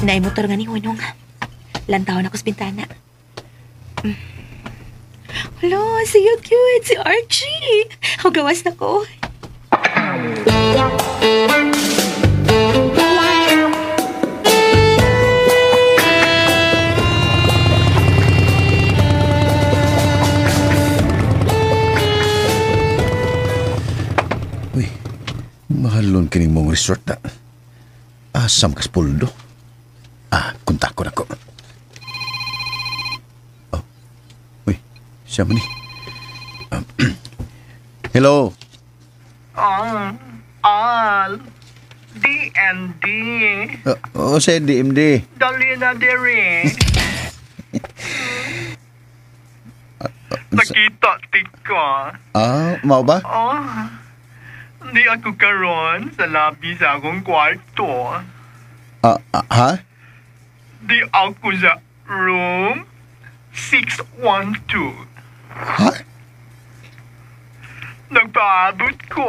Naimotor nga ni Hunong. Lantaw na ko sa bintana. Hello, see you cute, si Archie. Gawas na ko. Uy, mahalon kining mong resort na. Asam kas puldo. Kuntak ko na ko. Oh. Uy, siya man ni. Hello. Al. DND. Sa DMD. Dali na diri. Nakita tika. Mau ba? Hindi ako karon sa labi sa akong kwarto. Ha? Di ako sa room 612. Ha? Nagpaabot ko.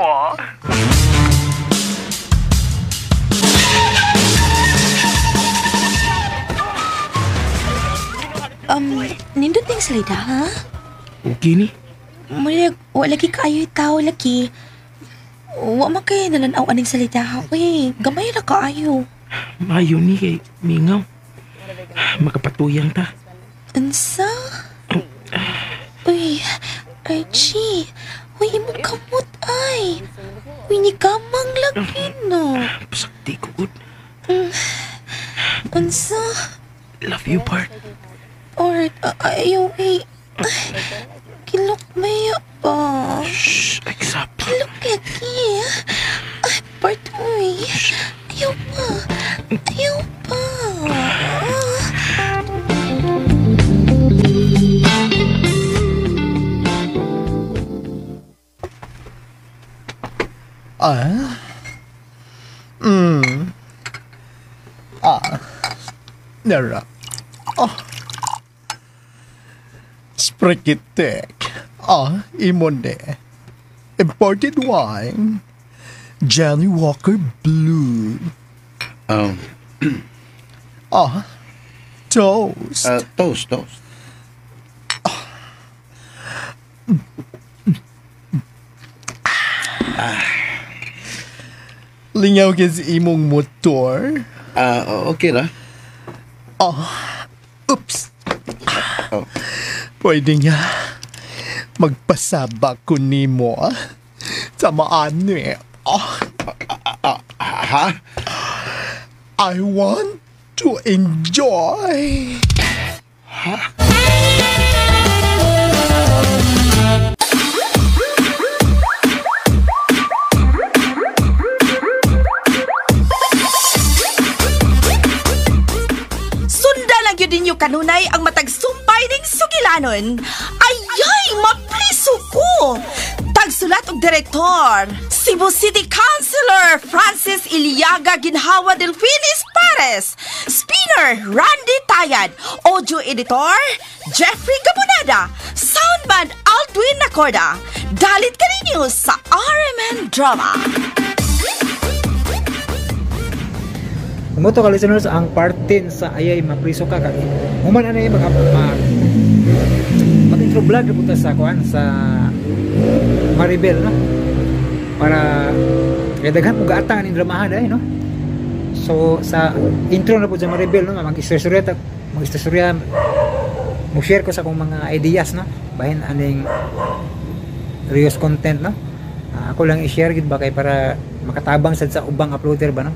Nindot ting salita, ha? Okay ni? Wala lagi kayo tao lagi. Wa man kay nalanaw aning salita ha. Uy, gamay ra kaayo. Mayo ni kay Mingaw. Makapatuyang ta. Unsa? Uy, Archie. Uy, imong kamot ay. Uy, ni kamang lagi no. Pasakti ko good. Unsa? Love you, part. Alright, ayaw eh. Kilok maya pa. Shh, exap. Kilok lagi. Ay, part uy. Ayaw pa. Ayaw pa. Nara. Sprekitek. Imonde. Imported wine. Johnny Walker Blue. Toast. Toast. Lingaw kis imong motor. Okay ra. Oops. Pwede nga magpasaba ko nimo sa maani. Ha? I want to enjoy. Yun ninyo kanunay ang matagsumpay ning sugilanon. Ayay, mapriso ko! Tagsulat og direktor, Cebu City Councilor Francis Iliaga Ginhawa Delfinis Pares, spinner Randy Tayad, audio editor Jeffrey Gabonada, soundman Aldwin Nacorda. Dalit ka ninyo sa RMN Drama. Umuto ka listeners, ang part 10 sa Ayay Mapriso Ka kag human ano yung mag-intro vlog puta sa kuan sa Maribel no, para kay daghan og gaatang ning dramahan ay no. So sa intro na po sa Maribel no, mag-istorya mo share ko sa akong mga ideas no, bahin aning reels content no. Ako lang i-share gid ba kay para makatabang sad sa ubang uploader ba no.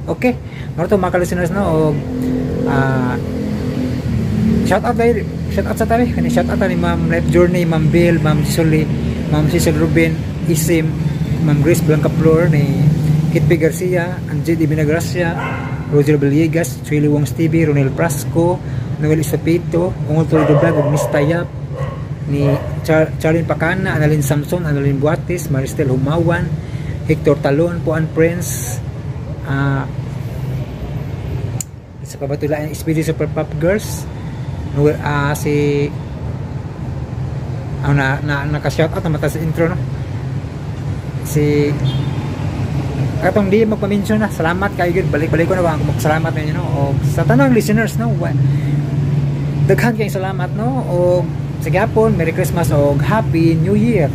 Okay, marto mga listeners no, og shout out sa tabi kani, shout out ni Ma'am Life Journey, Ma'am Bill, Ma'am Soli, Ma'am Cecil Ruben, Isim, Ma'am Grace Blanca Flor, ni Kitby Garcia, Angie Di Binagracia, Roger Villegas, Chili Wong Stevie, Ronel Prasco, Noel Isapito, Ungol Tolido Vlog, Miss Tayap, ni Charlene Pacana, Annalyn Samson, Annalyn Buatis, Maristel Humawan, Hector Talon, Puan Prince, sa pabatulaan SPD Super Pop Girls, si naka-shout out na mata sa intro no, si katong di magpa-mention na, salamat kayo gud, balik ko na ba ang magsalamat ninyo no, o sa tanang listeners no, daghan kayong salamat no, o sa gapon Merry Christmas o Happy New Year.